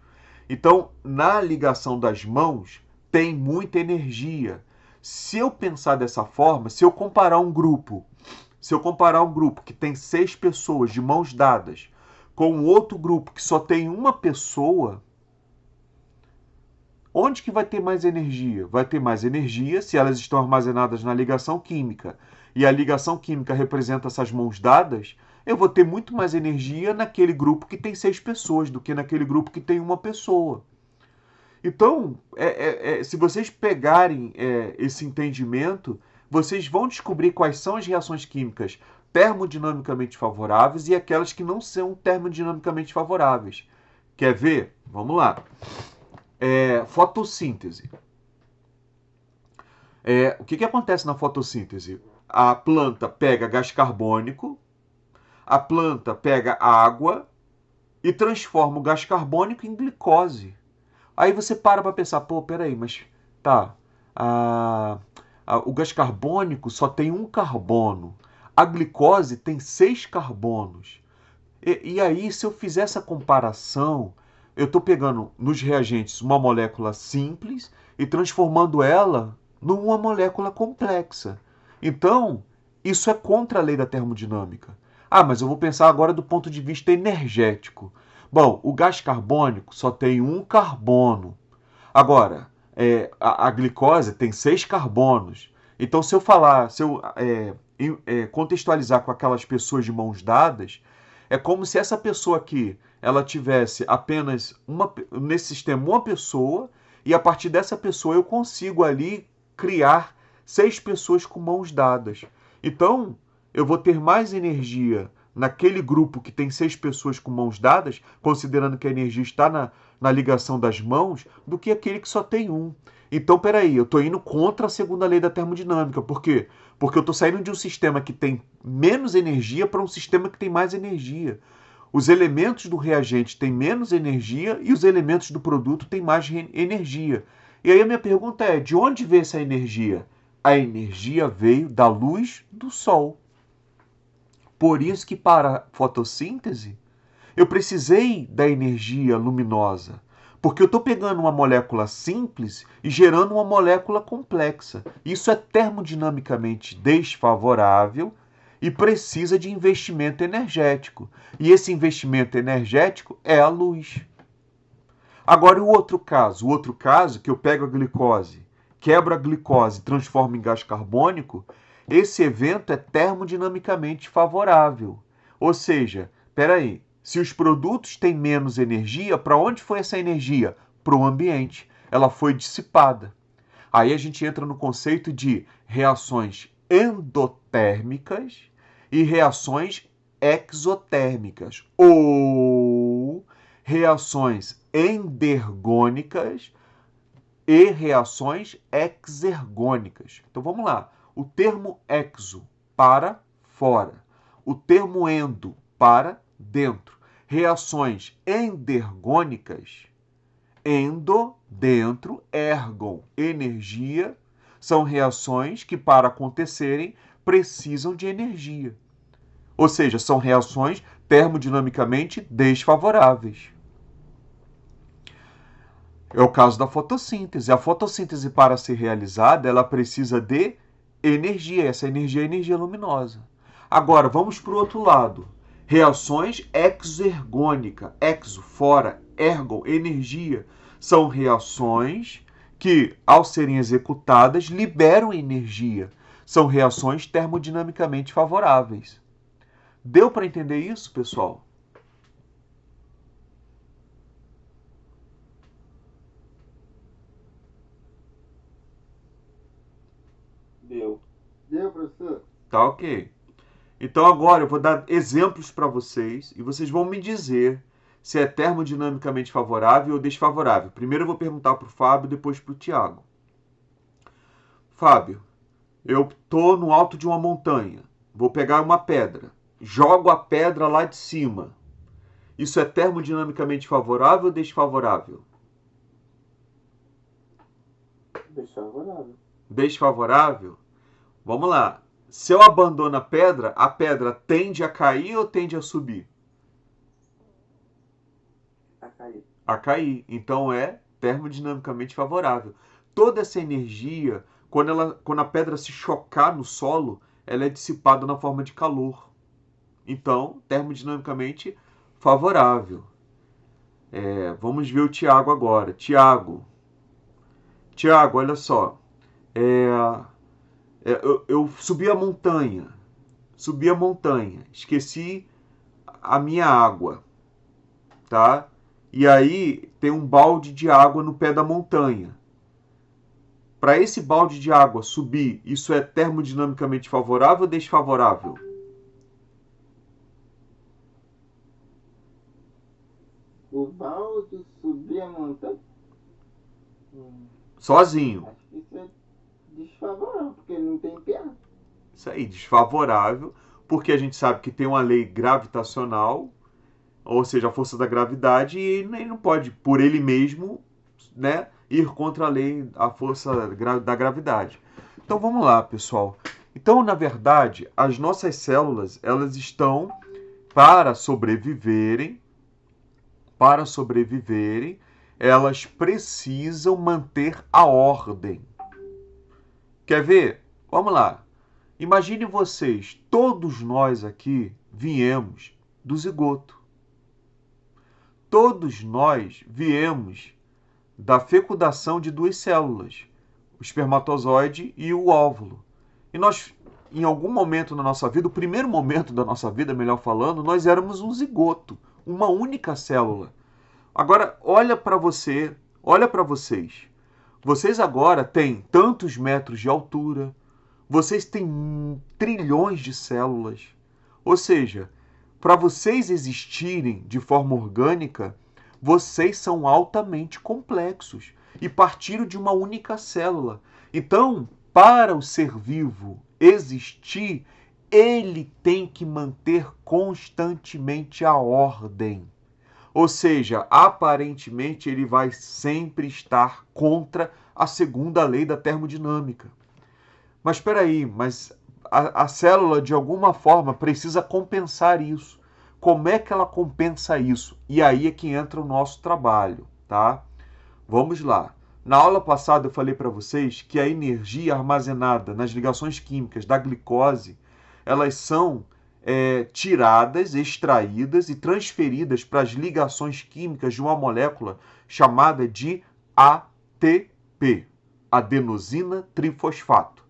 Speaker 1: Então, na ligação das mãos, tem muita energia. Se eu pensar dessa forma, se eu comparar um grupo que tem 6 pessoas de mãos dadas com outro grupo que só tem uma pessoa, onde que vai ter mais energia? Vai ter mais energia se elas estão armazenadas na ligação química. E a ligação química representa essas mãos dadas, eu vou ter muito mais energia naquele grupo que tem 6 pessoas do que naquele grupo que tem uma pessoa. Então, se vocês pegarem esse entendimento, vocês vão descobrir quais são as reações químicas termodinamicamente favoráveis e aquelas que não são termodinamicamente favoráveis. Quer ver? Vamos lá. Fotossíntese. O que acontece na fotossíntese? A planta pega gás carbônico, a planta pega água e transforma o gás carbônico em glicose. Aí você para pensar, pô, peraí, mas tá, a, o gás carbônico só tem um carbono, a glicose tem 6 carbonos. E aí, se eu fizer essa comparação, eu estou pegando nos reagentes uma molécula simples e transformando ela numa molécula complexa. Então, isso é contra a lei da termodinâmica. Ah, mas eu vou pensar agora do ponto de vista energético. Bom, o gás carbônico só tem um carbono. Agora, a glicose tem 6 carbonos. Então, se eu contextualizar com aquelas pessoas de mãos dadas, é como se essa pessoa aqui ela tivesse apenas nesse sistema uma pessoa e a partir dessa pessoa eu consigo ali criar 6 pessoas com mãos dadas. Então, eu vou ter mais energia naquele grupo que tem 6 pessoas com mãos dadas, considerando que a energia está na ligação das mãos, do que aquele que só tem um. Então, peraí, eu estou indo contra a segunda lei da termodinâmica. Por quê? Porque eu estou saindo de um sistema que tem menos energia para um sistema que tem mais energia. Os elementos do reagente têm menos energia e os elementos do produto têm mais energia. E aí a minha pergunta é, de onde veio essa energia? A energia veio da luz do sol. Por isso que para a fotossíntese, eu precisei da energia luminosa, porque eu estou pegando uma molécula simples e gerando uma molécula complexa. Isso é termodinamicamente desfavorável e precisa de investimento energético. E esse investimento energético é a luz. Agora, o outro caso que eu pego a glicose, quebro a glicose e transformo em gás carbônico, esse evento é termodinamicamente favorável. Ou seja, peraí, se os produtos têm menos energia, para onde foi essa energia? Para o ambiente. Ela foi dissipada. Aí a gente entra no conceito de reações endotérmicas e reações exotérmicas, ou reações endergônicas e reações exergônicas. Então vamos lá. O termo exo, para fora. O termo endo, para dentro. Reações endergônicas, endo, dentro, ergon, energia, são reações que, para acontecerem, precisam de energia. Ou seja, são reações termodinamicamente desfavoráveis. É o caso da fotossíntese. A fotossíntese, para ser realizada, ela precisa de energia. Essa energia é energia luminosa. Agora, vamos para o outro lado. Reações exergônicas. Exo, fora. Ergon, energia. São reações que, ao serem executadas, liberam energia. São reações termodinamicamente favoráveis. Deu para entender isso, pessoal?
Speaker 2: Deu, professor?
Speaker 1: Tá ok. Então agora eu vou dar exemplos para vocês e vocês vão me dizer se é termodinamicamente favorável ou desfavorável. Primeiro eu vou perguntar para o Fábio, depois para o Tiago. Fábio, eu estou no alto de uma montanha, vou pegar uma pedra, jogo a pedra lá de cima. Isso é termodinamicamente favorável ou desfavorável?
Speaker 2: Desfavorável.
Speaker 1: Desfavorável? Vamos lá. Se eu abandono a pedra tende a cair ou tende a subir?
Speaker 2: A cair.
Speaker 1: A cair. Então é termodinamicamente favorável. Toda essa energia, quando a pedra se chocar no solo, ela é dissipada na forma de calor. Então, termodinamicamente favorável. Vamos ver o Tiago agora. Tiago, olha só. Eu subi a montanha. Esqueci a minha água, tá? E aí tem um balde de água no pé da montanha. Para esse balde de água subir, isso é termodinamicamente favorável ou desfavorável?
Speaker 2: O balde subir a montanha?
Speaker 1: Sozinho.
Speaker 2: Acho que isso é desfavorável, porque não tem piada.
Speaker 1: Isso aí, desfavorável, porque a gente sabe que tem uma lei gravitacional, ou seja, a força da gravidade, e ele não pode, por ele mesmo, né, ir contra a lei, a força da gravidade. Então vamos lá, pessoal. Então, na verdade, as nossas células, elas estão para sobreviverem, elas precisam manter a ordem. Quer ver? Vamos lá. Imagine vocês, todos nós aqui viemos do zigoto. Todos nós viemos da fecundação de duas células, o espermatozoide e o óvulo. E nós, em algum momento na nossa vida, o primeiro momento da nossa vida, melhor falando, nós éramos um zigoto, uma única célula. Agora, olha para vocês. Vocês agora têm tantos metros de altura, vocês têm trilhões de células. Ou seja, para vocês existirem de forma orgânica, vocês são altamente complexos e partiram de uma única célula. Então, para o ser vivo existir, ele tem que manter constantemente a ordem. Ou seja, aparentemente ele vai sempre estar contra a segunda lei da termodinâmica. Mas espera aí, a célula de alguma forma precisa compensar isso. Como é que ela compensa isso? E aí é que entra o nosso trabalho, tá? Vamos lá. Na aula passada eu falei para vocês que a energia armazenada nas ligações químicas da glicose, elas são tiradas, extraídas e transferidas para as ligações químicas de uma molécula chamada de ATP, adenosina trifosfato.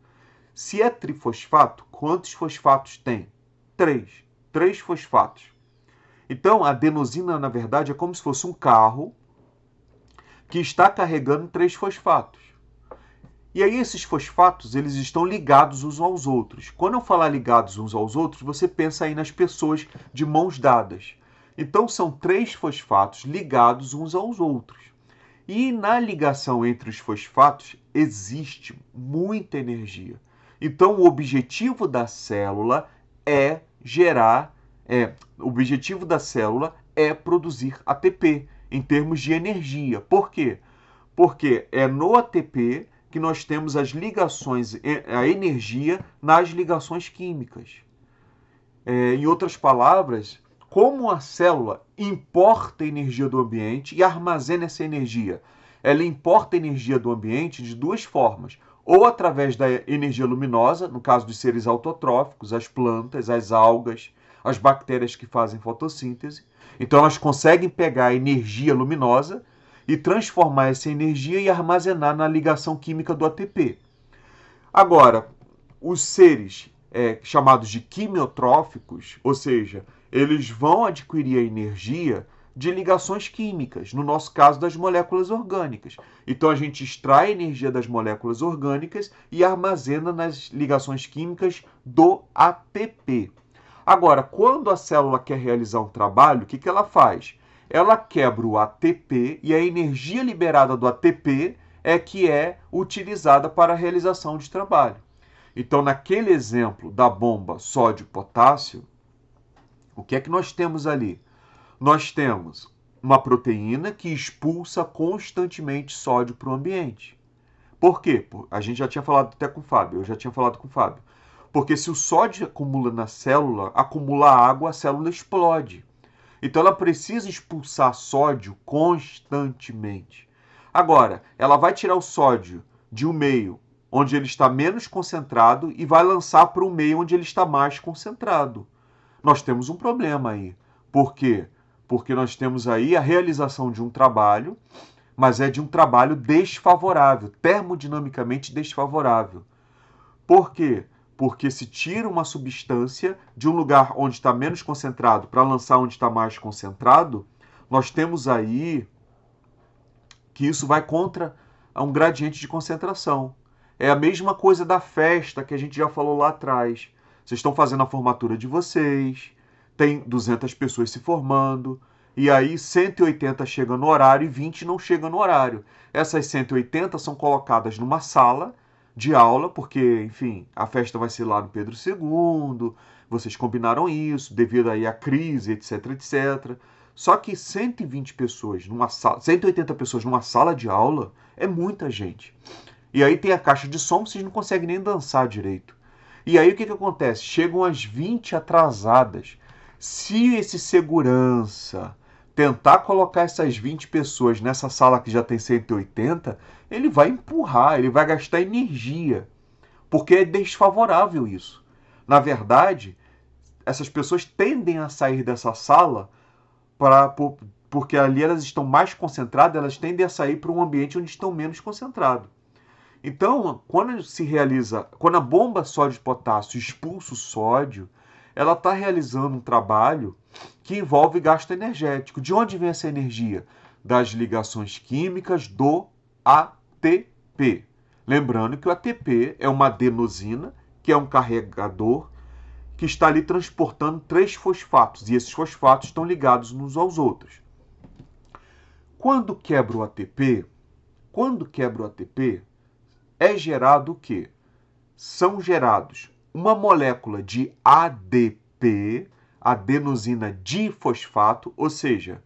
Speaker 1: Se é trifosfato, quantos fosfatos tem? 3. 3 fosfatos. Então, a adenosina, na verdade, é como se fosse um carro que está carregando 3 fosfatos. E aí esses fosfatos, eles estão ligados uns aos outros. Quando eu falar ligados uns aos outros, você pensa aí nas pessoas de mãos dadas. Então, são 3 fosfatos ligados uns aos outros. E na ligação entre os fosfatos existe muita energia. Então, o objetivo da célula é produzir ATP em termos de energia. Por quê? Porque é no ATP que nós temos as ligações, a energia nas ligações químicas. Em outras palavras, como a célula importa energia do ambiente e armazena essa energia? Ela importa energia do ambiente de duas formas. Ou através da energia luminosa, no caso dos seres autotróficos, as plantas, as algas, as bactérias que fazem fotossíntese. Então elas conseguem pegar a energia luminosa e transformar essa energia e armazenar na ligação química do ATP. Agora, os seres chamados de quimiotróficos, ou seja, eles vão adquirir a energia de ligações químicas, no nosso caso das moléculas orgânicas. Então a gente extrai a energia das moléculas orgânicas e armazena nas ligações químicas do ATP. Agora, quando a célula quer realizar um trabalho, o que ela faz? Ela quebra o ATP e a energia liberada do ATP é que é utilizada para a realização de trabalho. Então, naquele exemplo da bomba sódio-potássio, o que é que nós temos ali? Nós temos uma proteína que expulsa constantemente sódio para o ambiente. Por quê? A gente já tinha falado até com o Fábio, eu já tinha falado com o Fábio. Porque se o sódio acumula na célula, acumula água, a célula explode. Então ela precisa expulsar sódio constantemente. Agora, ela vai tirar o sódio de um meio onde ele está menos concentrado e vai lançar para um meio onde ele está mais concentrado. Nós temos um problema aí. Por quê? Porque nós temos aí a realização de um trabalho, mas é de um trabalho desfavorável, termodinamicamente desfavorável. Por quê? Porque se tira uma substância de um lugar onde está menos concentrado para lançar onde está mais concentrado, nós temos aí que isso vai contra um gradiente de concentração. É a mesma coisa da festa que a gente já falou lá atrás. Vocês estão fazendo a formatura de vocês, tem 200 pessoas se formando, e aí 180 chegam no horário e 20 não chegam no horário. Essas 180 são colocadas numa sala de aula, porque, enfim, a festa vai ser lá no Pedro II, vocês combinaram isso, devido aí à crise, etc, etc. Só que 120 pessoas numa sala, 180 pessoas numa sala de aula é muita gente. E aí tem a caixa de som, vocês não conseguem nem dançar direito. E aí o que acontece? Chegam as 20 atrasadas. Se esse segurança tentar colocar essas 20 pessoas nessa sala que já tem 180, ele vai empurrar, ele vai gastar energia, porque é desfavorável isso. Na verdade, essas pessoas tendem a sair dessa sala porque ali elas estão mais concentradas, elas tendem a sair para um ambiente onde estão menos concentrados. Então, quando a bomba sódio-potássio expulsa o sódio, ela está realizando um trabalho que envolve gasto energético. De onde vem essa energia? Das ligações químicas do ATP. Lembrando que o ATP é uma adenosina, que é um carregador, que está ali transportando 3 fosfatos, e esses fosfatos estão ligados uns aos outros. Quando quebra o ATP, é gerado o quê? São gerados uma molécula de ADP, adenosina difosfato, ou seja,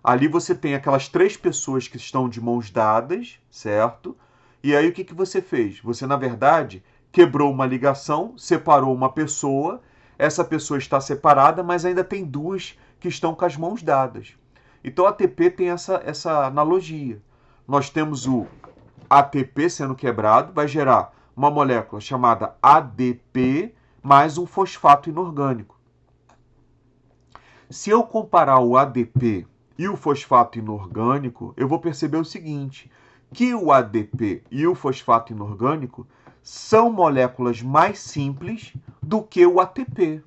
Speaker 1: ali você tem aquelas 3 pessoas que estão de mãos dadas, certo? E aí o que você fez? Você, na verdade, quebrou uma ligação, separou uma pessoa, essa pessoa está separada, mas ainda tem 2 que estão com as mãos dadas. Então a ATP tem essa analogia. Nós temos o ATP sendo quebrado, vai gerar uma molécula chamada ADP mais um fosfato inorgânico. Se eu comparar o ADP e o fosfato inorgânico, eu vou perceber o seguinte, que o ADP e o fosfato inorgânico são moléculas mais simples do que o ATP.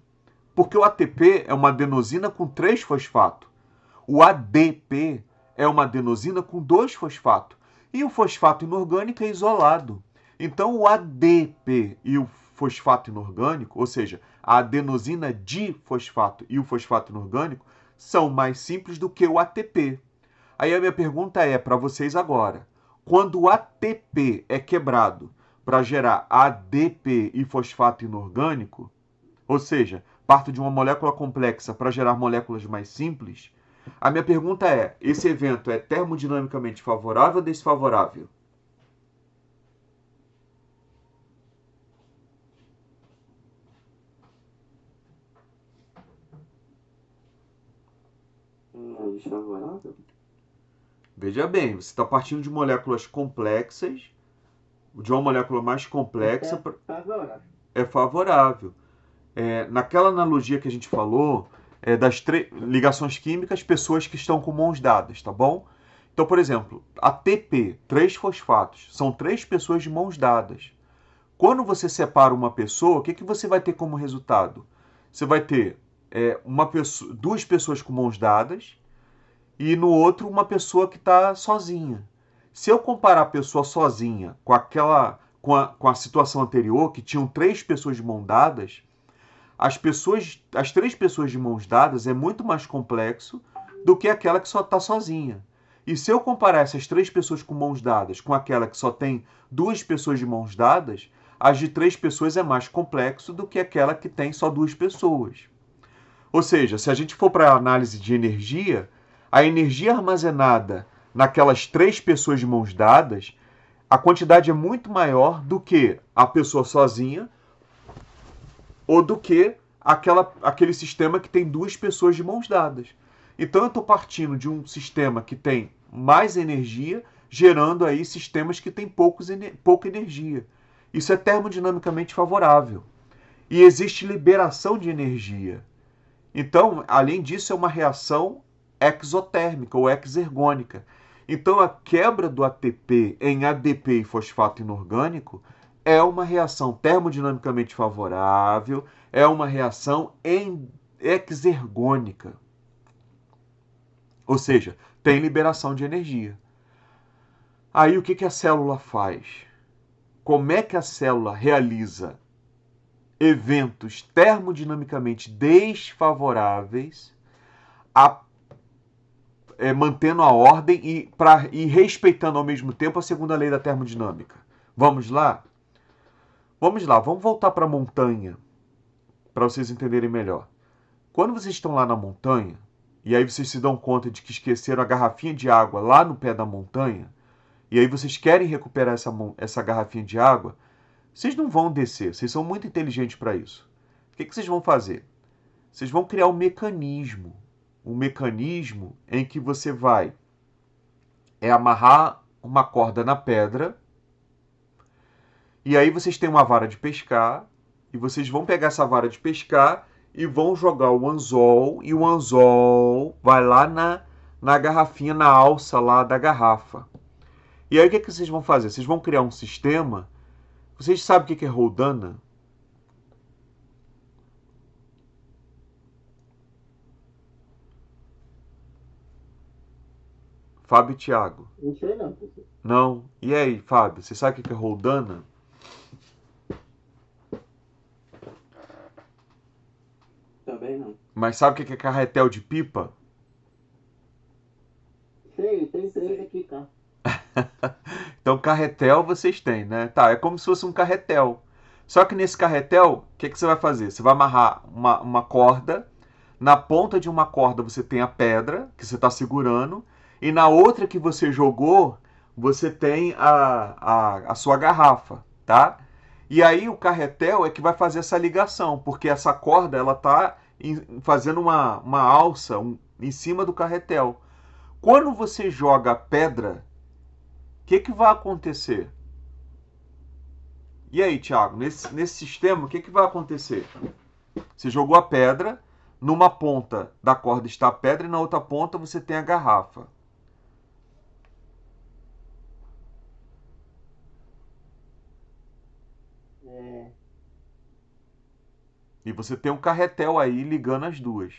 Speaker 1: Porque o ATP é uma adenosina com 3 fosfatos. O ADP é uma adenosina com 2 fosfatos. E o fosfato inorgânico é isolado. Então, o ADP e o fosfato inorgânico, ou seja, a adenosina difosfato e o fosfato inorgânico, são mais simples do que o ATP. Aí a minha pergunta é para vocês agora. Quando o ATP é quebrado para gerar ADP e fosfato inorgânico, ou seja, parto de uma molécula complexa para gerar moléculas mais simples, a minha pergunta é, esse evento é termodinamicamente favorável ou desfavorável?
Speaker 2: Desfavorável?
Speaker 1: Veja bem, você está partindo de moléculas complexas, de uma molécula mais complexa, é favorável. Naquela analogia que a gente falou, das ligações químicas, pessoas que estão com mãos dadas, tá bom? Então, por exemplo, ATP, 3 fosfatos, são 3 pessoas de mãos dadas. Quando você separa uma pessoa, o que você vai ter como resultado? Você vai ter 2 pessoas com mãos dadas e no outro uma pessoa que está sozinha. Se eu comparar a pessoa sozinha com com a situação anterior, que tinham três pessoas de mão dadas, as três pessoas de mãos dadas é muito mais complexo do que aquela que só está sozinha. E se eu comparar essas três pessoas com mãos dadas com aquela que só tem duas pessoas de mãos dadas, as de três pessoas é mais complexo do que aquela que tem só duas pessoas. Ou seja, se a gente for para a análise de energia, a energia armazenada naquelas três pessoas de mãos dadas, a quantidade é muito maior do que a pessoa sozinha ou do que aquele sistema que tem duas pessoas de mãos dadas. Então eu estou partindo de um sistema que tem mais energia, gerando aí sistemas que têm pouca energia. Isso é termodinamicamente favorável. E existe liberação de energia. Então, além disso, é uma reação exotérmica ou exergônica. Então, a quebra do ATP em ADP e fosfato inorgânico é uma reação termodinamicamente favorável, é uma reação exergônica. Ou seja, tem liberação de energia. Aí o que a célula faz? Como é que a célula realiza eventos termodinamicamente desfavoráveis, mantendo a ordem e respeitando ao mesmo tempo a segunda lei da termodinâmica? Vamos lá? Vamos lá, vamos voltar para a montanha, para vocês entenderem melhor. Quando vocês estão lá na montanha, e aí vocês se dão conta de que esqueceram a garrafinha de água lá no pé da montanha, e aí vocês querem recuperar essa garrafinha de água, vocês não vão descer, vocês são muito inteligentes para isso. O que vocês vão fazer? Vocês vão criar um mecanismo em que você vai amarrar uma corda na pedra, e aí vocês têm uma vara de pescar, e vocês vão pegar essa vara de pescar e vão jogar o anzol, e o anzol vai lá na garrafinha, na alça lá da garrafa. E aí o que vocês vão fazer? Vocês vão criar um sistema. Vocês sabem o que é roldana? Fábio e Thiago.
Speaker 2: Não sei não, professor.
Speaker 1: Não? E aí, Fábio, você sabe o que é roldana?
Speaker 3: Também não.
Speaker 1: Mas sabe o que é carretel de pipa?
Speaker 2: Sei, tem três aqui, cara.
Speaker 1: Então, carretel vocês têm, né? Tá, é como se fosse um carretel. Só que nesse carretel, o que você vai fazer? Você vai amarrar uma corda. Na ponta de uma corda você tem a pedra que você está segurando. E na outra que você jogou, você tem a sua garrafa, tá? E aí o carretel é que vai fazer essa ligação, porque essa corda ela está fazendo uma alça em cima do carretel. Quando você joga a pedra, o que vai acontecer? E aí, Thiago, nesse sistema, o que vai acontecer? Você jogou a pedra, numa ponta da corda está a pedra e na outra ponta você tem a garrafa. E você tem um carretel aí ligando as duas.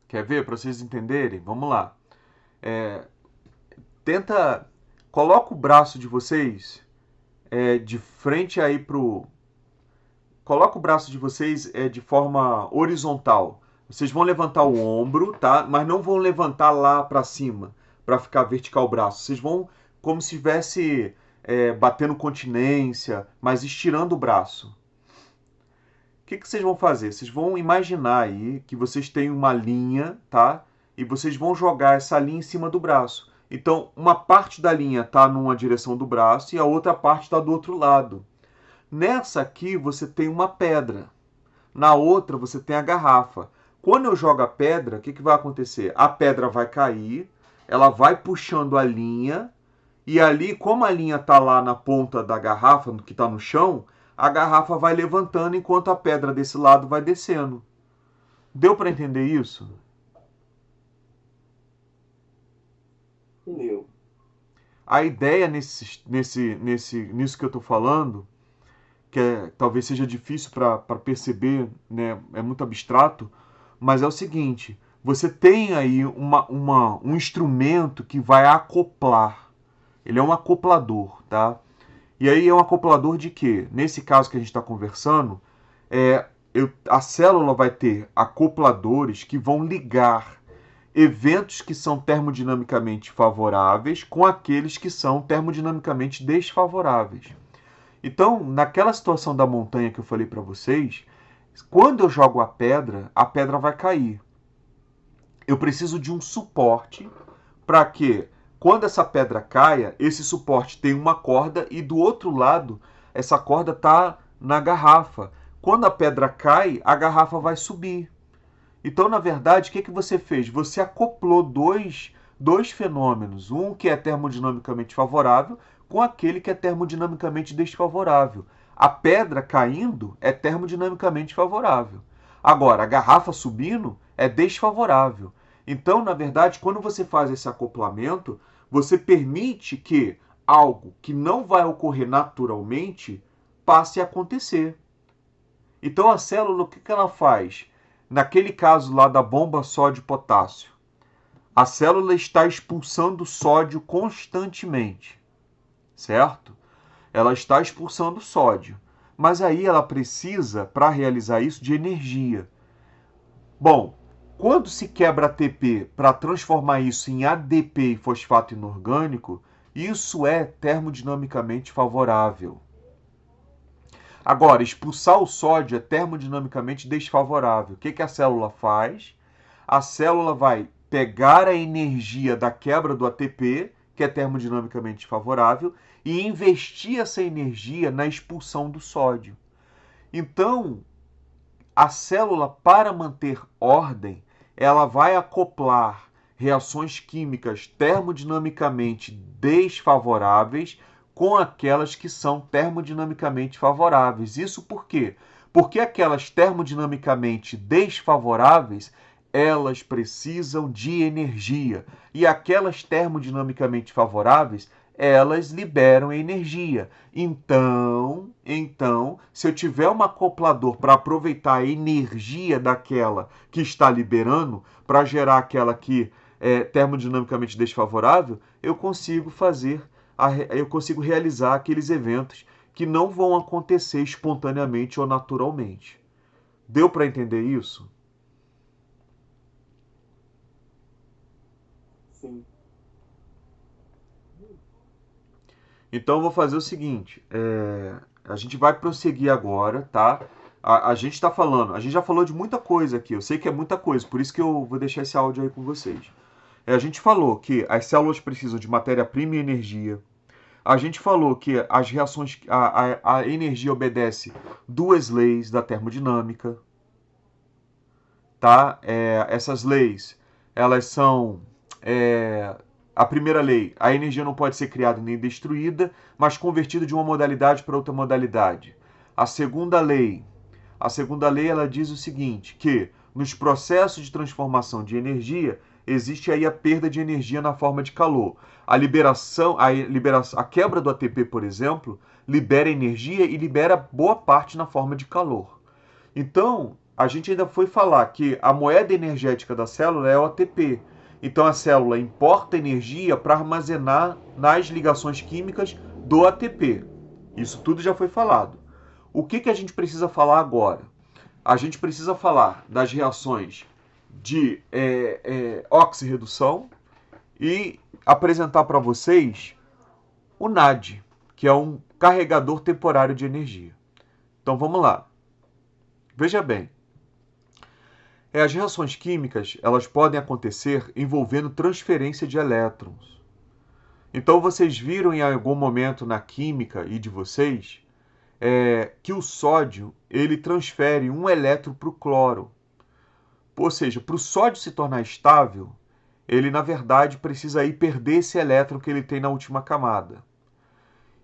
Speaker 1: Quer ver? Para vocês entenderem? Vamos lá. Coloca o braço de vocês de frente aí pro... Coloca o braço de vocês de forma horizontal. Vocês vão levantar o ombro, tá? Mas não vão levantar lá para cima, para ficar vertical o braço. Vocês vão como se estivesse batendo continência, mas estirando o braço. O que vocês vão fazer? Vocês vão imaginar aí que vocês têm uma linha, tá? E vocês vão jogar essa linha em cima do braço. Então, uma parte da linha está numa direção do braço e a outra parte está do outro lado. Nessa aqui você tem uma pedra. Na outra você tem a garrafa. Quando eu jogo a pedra, o que vai acontecer? A pedra vai cair, ela vai puxando a linha, e ali, como a linha está lá na ponta da garrafa, que está no chão, a garrafa vai levantando enquanto a pedra desse lado vai descendo. Deu para entender isso?
Speaker 3: Deu.
Speaker 1: a ideia nisso que eu estou falando, talvez seja difícil para perceber, né? É muito abstrato, mas é o seguinte: você tem aí um instrumento que vai acoplar. Ele é um acoplador, tá? E aí é um acoplador de quê? Nesse caso que a gente está conversando, a célula vai ter acopladores que vão ligar eventos que são termodinamicamente favoráveis com aqueles que são termodinamicamente desfavoráveis. Então, naquela situação da montanha que eu falei para vocês, quando eu jogo a pedra vai cair. Eu preciso de um suporte para que, quando essa pedra caia, esse suporte tem uma corda e do outro lado, essa corda está na garrafa. Quando a pedra cai, a garrafa vai subir. Então, na verdade, o que você fez? Você acoplou dois fenômenos. Um que é termodinamicamente favorável com aquele que é termodinamicamente desfavorável. A pedra caindo é termodinamicamente favorável. Agora, a garrafa subindo é desfavorável. Então, na verdade, quando você faz esse acoplamento, você permite que algo que não vai ocorrer naturalmente passe a acontecer. Então, a célula, o que ela faz? Naquele caso lá da bomba sódio-potássio, a célula está expulsando sódio constantemente, certo? Ela está expulsando sódio, mas aí ela precisa, para realizar isso, de energia. Bom, quando se quebra ATP para transformar isso em ADP e fosfato inorgânico, isso é termodinamicamente favorável. Agora, expulsar o sódio é termodinamicamente desfavorável. O que a célula faz? A célula vai pegar a energia da quebra do ATP, que é termodinamicamente favorável, e investir essa energia na expulsão do sódio. Então, a célula, para manter ordem, ela vai acoplar reações químicas termodinamicamente desfavoráveis com aquelas que são termodinamicamente favoráveis. Isso por quê? Porque aquelas termodinamicamente desfavoráveis, elas precisam de energia. E aquelas termodinamicamente favoráveis, elas liberam energia. Então, se eu tiver um acoplador para aproveitar a energia daquela que está liberando, para gerar aquela que é termodinamicamente desfavorável, eu consigo realizar aqueles eventos que não vão acontecer espontaneamente ou naturalmente. Deu para entender isso?
Speaker 3: Sim.
Speaker 1: Então eu vou fazer o seguinte, a gente vai prosseguir agora, tá? A gente está falando, a gente já falou de muita coisa aqui, eu sei que é muita coisa, por isso que eu vou deixar esse áudio aí com vocês. A gente falou que as células precisam de matéria-prima e energia. A gente falou que as reações, a energia obedece duas leis da termodinâmica, tá? Essas leis, elas são a primeira lei: a energia não pode ser criada nem destruída, mas convertida de uma modalidade para outra modalidade. A segunda lei, ela diz o seguinte, que nos processos de transformação de energia existe aí a perda de energia na forma de calor. A quebra do ATP, por exemplo, libera energia e libera boa parte na forma de calor. Então, a gente ainda foi falar que a moeda energética da célula é o ATP. Então, a célula importa energia para armazenar nas ligações químicas do ATP. Isso tudo já foi falado. O que a gente precisa falar agora? A gente precisa falar das reações de oxirredução e apresentar para vocês o NAD, que é um carregador temporário de energia. Então vamos lá. Veja bem, as reações químicas elas podem acontecer envolvendo transferência de elétrons. Então vocês viram em algum momento na química e de vocês que o sódio ele transfere um elétron para o cloro. Ou seja, para o sódio se tornar estável, ele na verdade precisa aí perder esse elétron que ele tem na última camada.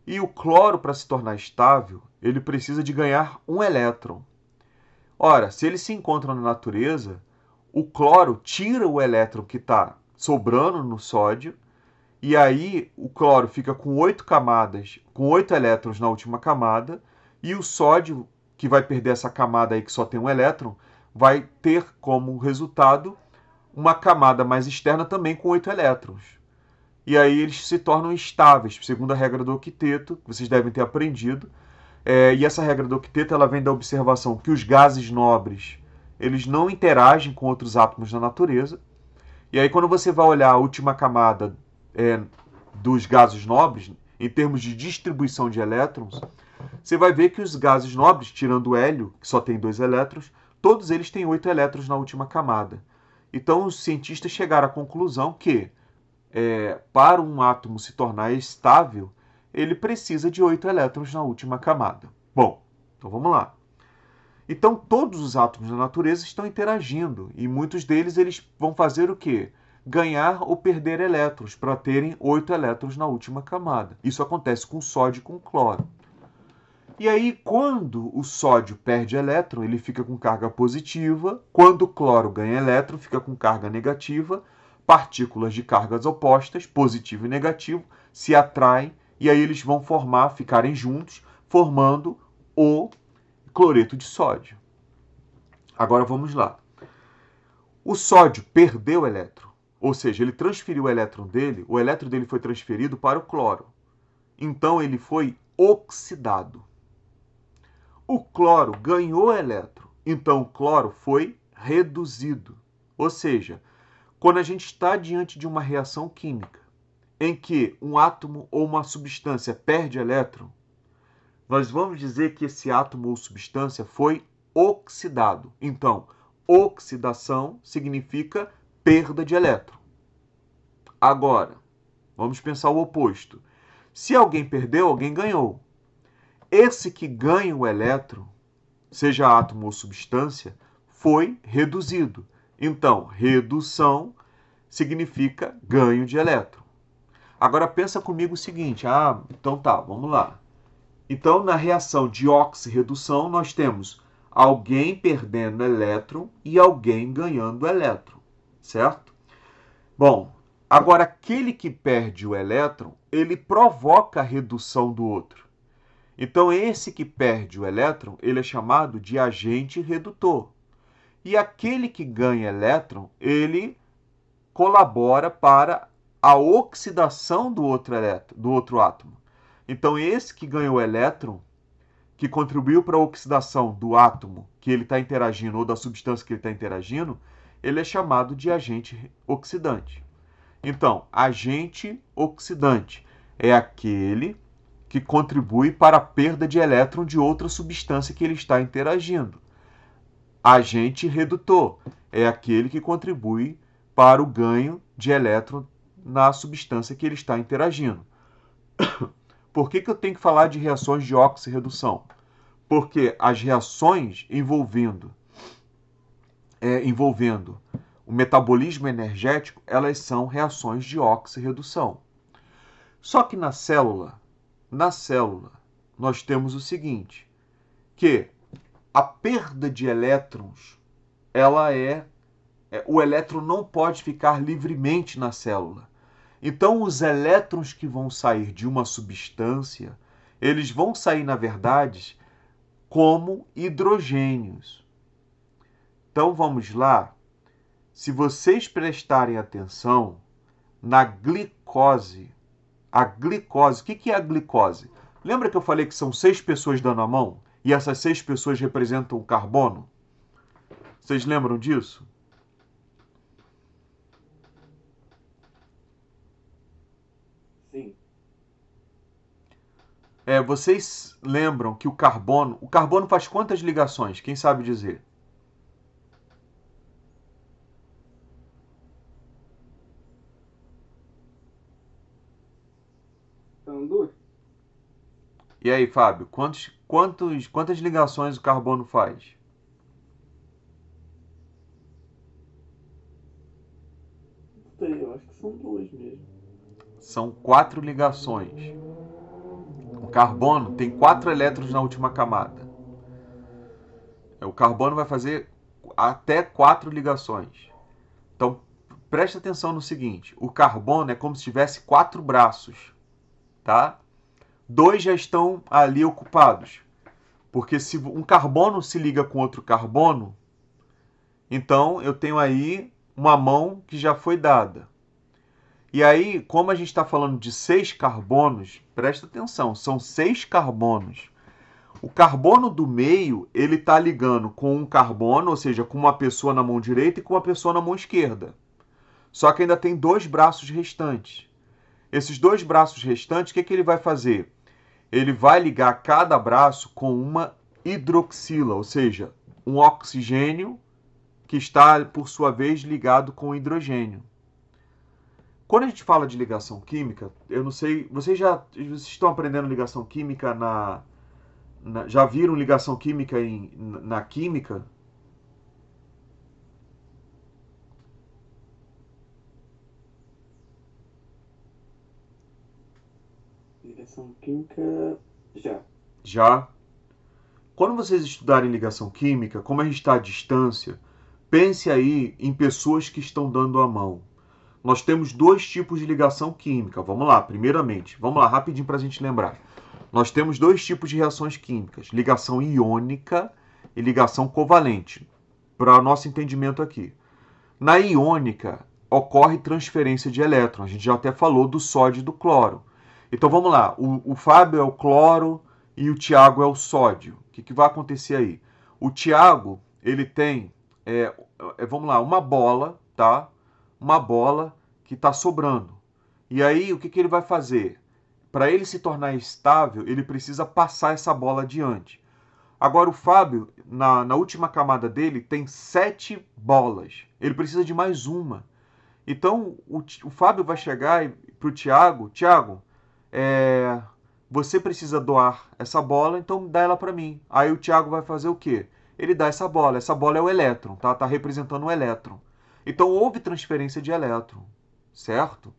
Speaker 1: E o cloro, para se tornar estável, ele precisa de ganhar um elétron. Ora, se eles se encontram na natureza, o cloro tira o elétron que está sobrando no sódio E aí o cloro fica com 8 camadas, com 8 elétrons na última camada, e o sódio, que vai perder essa camada aí que só tem um elétron, vai ter como resultado uma camada mais externa também com 8 elétrons. E aí eles se tornam estáveis, segundo a regra do octeto, que vocês devem ter aprendido. E essa regra do octeto ela vem da observação que os gases nobres eles não interagem com outros átomos na natureza. E aí quando você vai olhar a última camada dos gases nobres, em termos de distribuição de elétrons, você vai ver que os gases nobres, tirando o hélio, que só tem 2 elétrons, todos eles têm 8 elétrons na última camada. Então os cientistas chegaram à conclusão que para um átomo se tornar estável, ele precisa de 8 elétrons na última camada. Bom, então vamos lá. Então todos os átomos da natureza estão interagindo e muitos deles eles vão fazer o quê? Ganhar ou perder elétrons para terem 8 elétrons na última camada. Isso acontece com sódio e com cloro. E aí, quando o sódio perde elétron, ele fica com carga positiva. Quando o cloro ganha elétron, fica com carga negativa. Partículas de cargas opostas, positivo e negativo, se atraem e aí eles vão ficarem juntos, formando o cloreto de sódio. Agora vamos lá. O sódio perdeu o elétron, ou seja, ele transferiu o elétron dele foi transferido para o cloro. Então ele foi oxidado. O cloro ganhou elétron, então o cloro foi reduzido. Ou seja, quando a gente está diante de uma reação química em que um átomo ou uma substância perde elétron, nós vamos dizer que esse átomo ou substância foi oxidado. Então, oxidação significa perda de elétron. Agora, vamos pensar o oposto. Se alguém perdeu, alguém ganhou. Esse que ganha o elétron, seja átomo ou substância, foi reduzido. Então, redução significa ganho de elétron. Agora pensa comigo o seguinte, então tá, vamos lá. Então, na reação de oxirredução, nós temos alguém perdendo elétron e alguém ganhando elétron, certo? Bom, agora aquele que perde o elétron, ele provoca a redução do outro. Então, esse que perde o elétron, ele é chamado de agente redutor. E aquele que ganha elétron, ele colabora para a oxidação do outro átomo. Então, esse que ganhou elétron, que contribuiu para a oxidação do átomo que ele está interagindo ou da substância que ele está interagindo, ele é chamado de agente oxidante. Então, agente oxidante é aquele que contribui para a perda de elétron de outra substância que ele está interagindo. Agente redutor é aquele que contribui para o ganho de elétron na substância que ele está interagindo. Por que eu tenho que falar de reações de oxirredução? Porque as reações envolvendo o metabolismo energético, elas são reações de oxirredução. Só que na célula, nós temos o seguinte, que a perda de elétrons, o elétron não pode ficar livremente na célula. Então, os elétrons que vão sair de uma substância, eles vão sair, na verdade, como hidrogênios. Então, vamos lá. Se vocês prestarem atenção na glicose, o que é a glicose? Lembra que eu falei que são 6 pessoas dando a mão? E essas 6 pessoas representam o carbono? Vocês lembram disso?
Speaker 3: Sim.
Speaker 1: Vocês lembram que o carbono faz quantas ligações? Quem sabe dizer?
Speaker 2: São 2.
Speaker 1: E aí, Fábio, quantas ligações o carbono faz?
Speaker 3: Não sei, eu acho que são 2 mesmo.
Speaker 1: São 4 ligações. O carbono tem 4 elétrons na última camada. O carbono vai fazer até 4 ligações. Então, presta atenção no seguinte, o carbono é como se tivesse 4 braços, tá? 2 já estão ali ocupados, porque se um carbono se liga com outro carbono, então eu tenho aí uma mão que já foi dada. E aí, como a gente está falando de 6 carbonos, presta atenção, são 6 carbonos. O carbono do meio, ele está ligando com um carbono, ou seja, com uma pessoa na mão direita e com uma pessoa na mão esquerda. Só que ainda tem 2 braços restantes. Esses 2 braços restantes, o que ele vai fazer? Ele vai ligar cada braço com uma hidroxila, ou seja, um oxigênio que está, por sua vez, ligado com hidrogênio. Quando a gente fala de ligação química, eu não sei, vocês estão aprendendo ligação química já viram ligação química na química?
Speaker 3: Ligação química, já.
Speaker 1: Já. Quando vocês estudarem ligação química, como a gente está à distância, pense aí em pessoas que estão dando a mão. Nós temos 2 tipos de ligação química. Vamos lá, primeiramente. Vamos lá, rapidinho para a gente lembrar. Nós temos 2 tipos de reações químicas. Ligação iônica e ligação covalente. Para nosso entendimento aqui. Na iônica, ocorre transferência de elétron. A gente já até falou do sódio e do cloro. Então vamos lá. O Fábio é o cloro e o Tiago é o sódio. O que vai acontecer aí? O Tiago, ele tem, vamos lá, uma bola, tá? Uma bola que está sobrando. E aí, o que ele vai fazer? Para ele se tornar estável, ele precisa passar essa bola adiante. Agora, o Fábio, na última camada dele, tem 7 bolas. Ele precisa de mais uma. Então, o Fábio vai chegar para o Tiago, Tiago, você precisa doar essa bola, então dá ela para mim. Aí o Tiago vai fazer o quê? Ele dá essa bola é o elétron, tá? Tá representando o elétron. Então houve transferência de elétron, certo?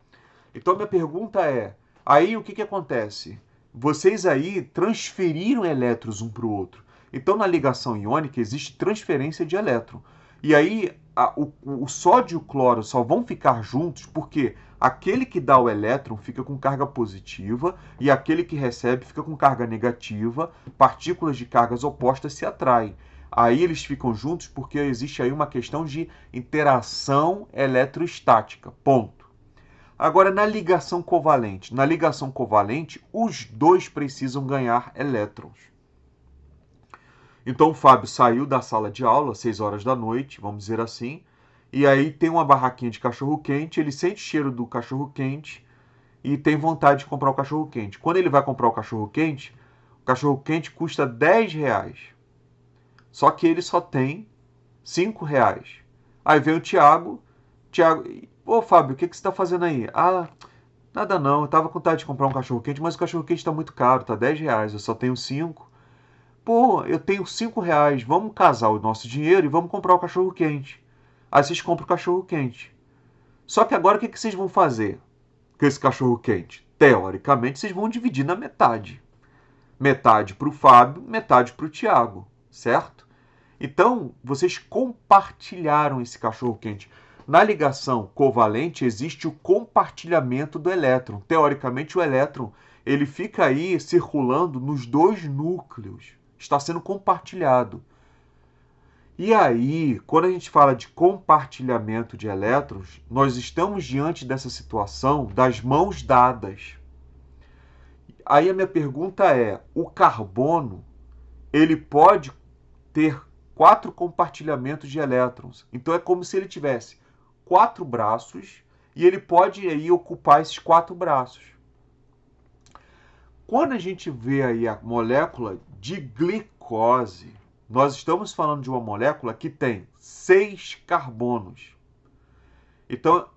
Speaker 1: Então minha pergunta é, aí o que acontece? Vocês aí transferiram elétrons um para o outro. Então na ligação iônica existe transferência de elétron. E aí o sódio e o cloro só vão ficar juntos porque aquele que dá o elétron fica com carga positiva e aquele que recebe fica com carga negativa, partículas de cargas opostas se atraem. Aí eles ficam juntos porque existe aí uma questão de interação eletrostática, ponto. Agora, na ligação covalente, os 2 precisam ganhar elétrons. Então o Fábio saiu da sala de aula, 6 horas da noite, vamos dizer assim, e aí tem uma barraquinha de cachorro-quente, ele sente o cheiro do cachorro-quente e tem vontade de comprar o cachorro-quente. Quando ele vai comprar o cachorro-quente custa R$10. Só que ele só tem R$5. Aí vem o Tiago, ô Fábio, o que você está fazendo aí? Ah, nada não, eu estava com vontade de comprar um cachorro-quente, mas o cachorro-quente está muito caro, está R$10, eu só tenho 5. Pô, eu tenho R$5, vamos casar o nosso dinheiro e vamos comprar o cachorro-quente. Aí vocês compram o cachorro-quente. Só que agora o que vocês vão fazer com esse cachorro-quente? Teoricamente, vocês vão dividir na metade. Metade para o Fábio, metade para o Tiago, certo? Então, vocês compartilharam esse cachorro-quente. Na ligação covalente, existe o compartilhamento do elétron. Teoricamente, o elétron ele fica aí circulando nos 2 núcleos. Está sendo compartilhado. E aí, quando a gente fala de compartilhamento de elétrons, nós estamos diante dessa situação das mãos dadas. Aí a minha pergunta é, o carbono, ele pode ter 4 compartilhamentos de elétrons. Então é como se ele tivesse 4 braços e ele pode aí ocupar esses 4 braços. Quando a gente vê aí a molécula de glicose, nós estamos falando de uma molécula que tem 6 carbonos. Então,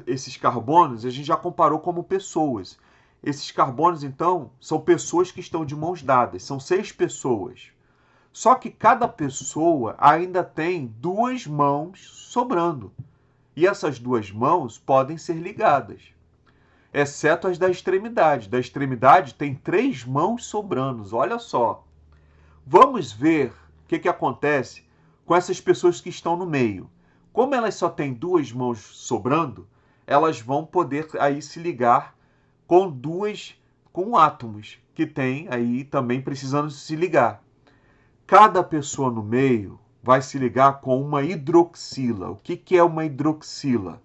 Speaker 1: esses carbonos a gente já comparou como pessoas. Esses carbonos, então, são pessoas que estão de mãos dadas. São 6 pessoas. Só que cada pessoa ainda tem 2 mãos sobrando. E essas 2 mãos podem ser ligadas. Exceto as da extremidade. Da extremidade tem 3 mãos sobrando. Olha só. Vamos ver o que acontece com essas pessoas que estão no meio. Como elas só têm duas mãos sobrando, elas vão poder aí se ligar com átomos que tem aí também precisando se ligar. Cada pessoa no meio vai se ligar com uma hidroxila. O que é uma hidroxila?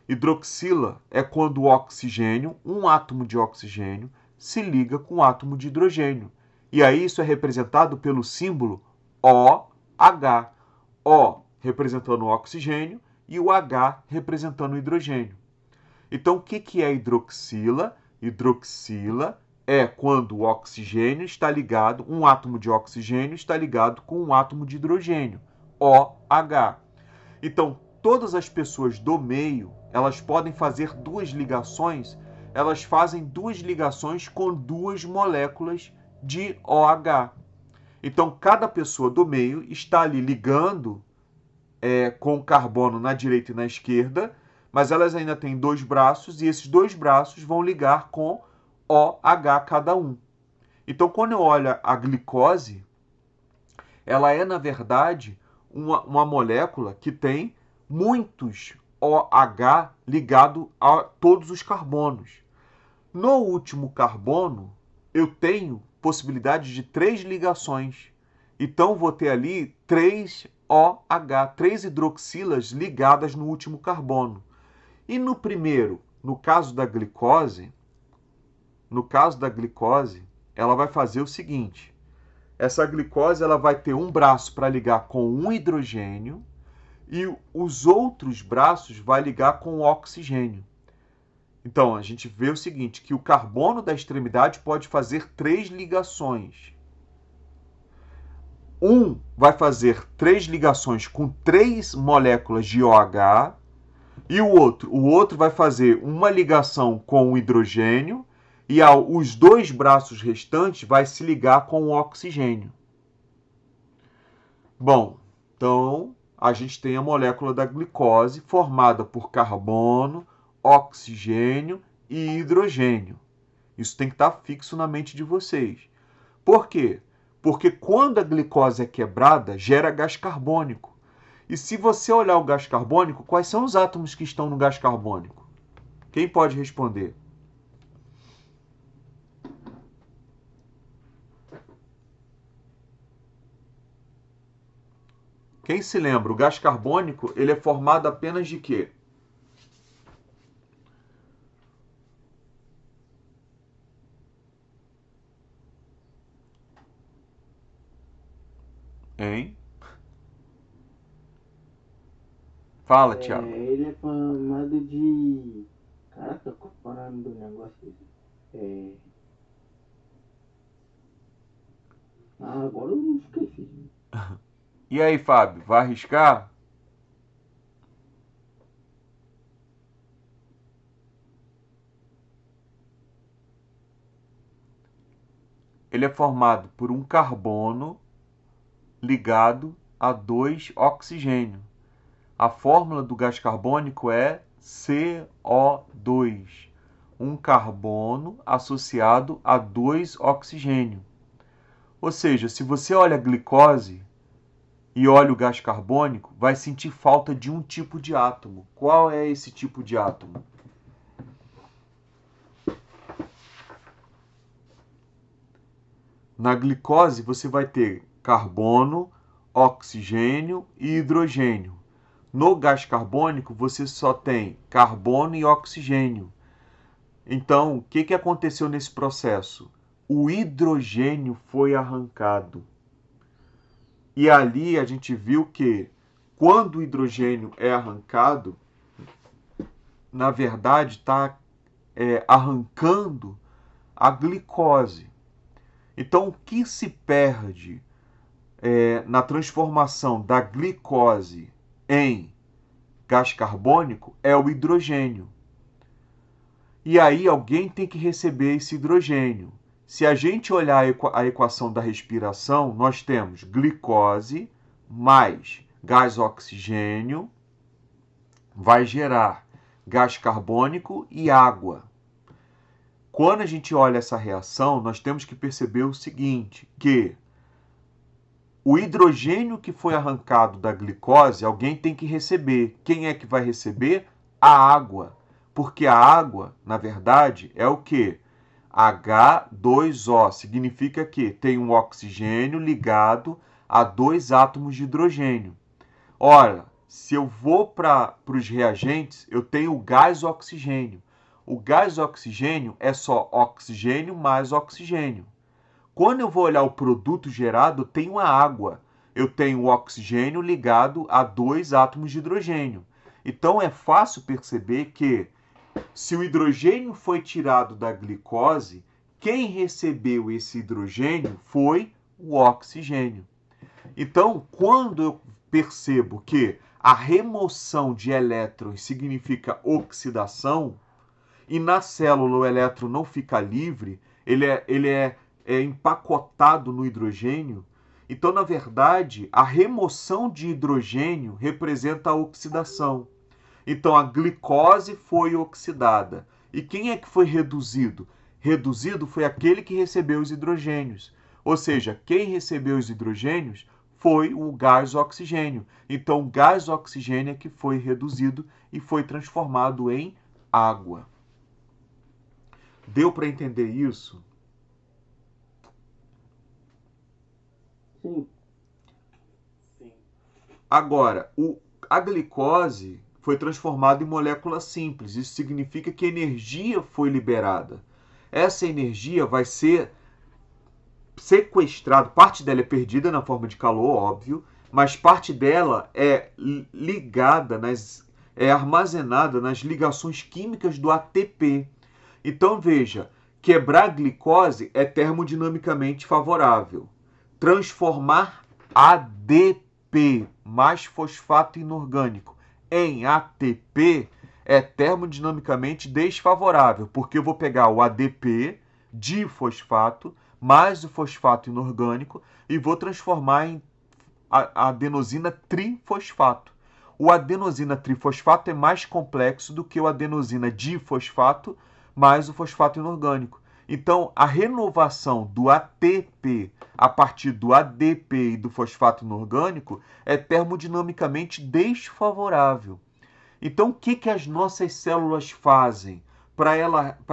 Speaker 1: Hidroxila é quando o oxigênio, um átomo de oxigênio, se liga com um átomo de hidrogênio. E aí isso é representado pelo símbolo OH. O representando o oxigênio e o H representando o hidrogênio. Então, o que é hidroxila? Hidroxila é quando o oxigênio está ligado, um átomo de oxigênio está ligado com um átomo de hidrogênio, OH. Então, todas as pessoas do meio, elas podem fazer duas ligações, elas fazem duas ligações com duas moléculas de OH. Então, cada pessoa do meio está ali ligando com o carbono na direita e na esquerda, mas elas ainda têm dois braços e esses dois braços vão ligar com OH cada um. Então, quando eu olho a glicose, ela é, na verdade, uma molécula que tem muitos OH ligado a todos os carbonos. No último carbono, eu tenho possibilidade de 3 ligações. Então, vou ter ali 3 OH, 3 hidroxilas ligadas no último carbono. E no primeiro, no caso da glicose, ela vai fazer o seguinte. Essa glicose ela vai ter um braço para ligar com um hidrogênio e os outros braços vai ligar com o oxigênio. Então, a gente vê o seguinte, que o carbono da extremidade pode fazer 3 ligações. Um vai fazer 3 ligações com 3 moléculas de OH e o outro vai fazer uma ligação com o hidrogênio e os 2 braços restantes vai se ligar com o oxigênio. Bom, então a gente tem a molécula da glicose formada por carbono, oxigênio e hidrogênio. Isso tem que estar fixo na mente de vocês. Por quê? Porque quando a glicose é quebrada, gera gás carbônico. E se você olhar o gás carbônico, quais são os átomos que estão no gás carbônico? Quem pode responder? Quem se lembra? O gás carbônico ele é formado apenas de quê? Hein? Fala, Thiago.
Speaker 2: Ele é formado de... Caraca, qual é o nome do negócio? Agora eu não esqueci.
Speaker 1: E aí, Fábio, vai arriscar? Ele é formado por um carbono ligado a 2 oxigênio. A fórmula do gás carbônico é CO2, um carbono associado a 2 oxigênio. Ou seja, se você olha a glicose e olha o gás carbônico, vai sentir falta de um tipo de átomo. Qual é esse tipo de átomo? Na glicose você vai ter carbono, oxigênio e hidrogênio. No gás carbônico você só tem carbono e oxigênio. Então, o que aconteceu nesse processo? O hidrogênio foi arrancado. E ali a gente viu que quando o hidrogênio é arrancado, na verdade está arrancando a glicose. Então, o que se perde na transformação da glicose em gás carbônico é o hidrogênio. E aí alguém tem que receber esse hidrogênio. Se a gente olhar a equação da respiração, nós temos glicose mais gás oxigênio vai gerar gás carbônico e água. Quando a gente olha essa reação, nós temos que perceber o seguinte, que o hidrogênio que foi arrancado da glicose, alguém tem que receber. Quem é que vai receber? A água. Porque a água, na verdade, é o quê? H2O. Significa que tem um oxigênio ligado a 2 átomos de hidrogênio. Ora, se eu vou para os reagentes, eu tenho o gás oxigênio. O gás oxigênio é só oxigênio mais oxigênio. Quando eu vou olhar o produto gerado, eu tenho a água. Eu tenho o oxigênio ligado a 2 átomos de hidrogênio. Então é fácil perceber que se o hidrogênio foi tirado da glicose, quem recebeu esse hidrogênio foi o oxigênio. Então, quando eu percebo que a remoção de elétrons significa oxidação, e na célula o elétron não fica livre, ele é empacotado no hidrogênio. Então, na verdade, a remoção de hidrogênio representa a oxidação. Então, a glicose foi oxidada. E quem é que foi reduzido? Reduzido foi aquele que recebeu os hidrogênios. Ou seja, quem recebeu os hidrogênios foi o gás oxigênio. Então, o gás oxigênio é que foi reduzido e foi transformado em água. Deu para entender isso?
Speaker 2: Sim.
Speaker 3: Sim.
Speaker 1: Agora, a glicose foi transformada em molécula simples. Isso significa que energia foi liberada. Essa energia vai ser sequestrada, parte dela é perdida na forma de calor, óbvio, mas parte dela é ligada, é armazenada nas ligações químicas do ATP. Então, veja, quebrar a glicose é termodinamicamente favorável. Transformar ADP, mais fosfato inorgânico, em ATP é termodinamicamente desfavorável, porque eu vou pegar o ADP, difosfato, mais o fosfato inorgânico e vou transformar em adenosina trifosfato. O adenosina trifosfato é mais complexo do que o adenosina difosfato mais o fosfato inorgânico. Então, a renovação do ATP a partir do ADP e do fosfato inorgânico é termodinamicamente desfavorável. Então, o que as nossas células fazem? Para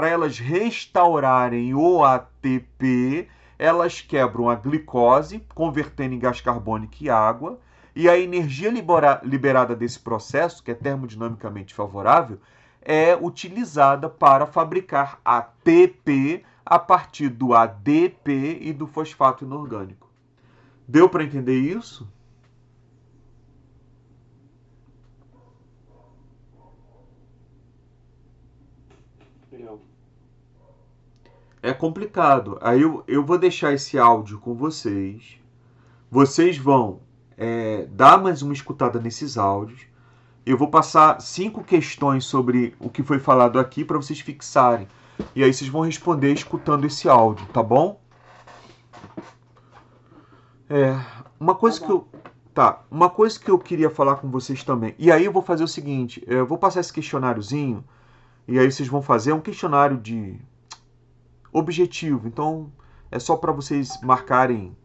Speaker 1: elas restaurarem o ATP, elas quebram a glicose, convertendo em gás carbônico e água, e a energia liberada desse processo, que é termodinamicamente favorável, é utilizada para fabricar ATP a partir do ADP e do fosfato inorgânico. Deu para entender isso?
Speaker 3: Legal.
Speaker 1: É complicado. Aí eu vou deixar esse áudio com vocês. Vocês vão dar mais uma escutada nesses áudios. Eu vou passar 5 questões sobre o que foi falado aqui para vocês fixarem. E aí vocês vão responder escutando esse áudio, tá bom? Uma coisa que eu queria falar com vocês também. E aí eu vou fazer o seguinte, eu vou passar esse questionáriozinho e aí vocês vão fazer um questionário de objetivo. Então é só para vocês marcarem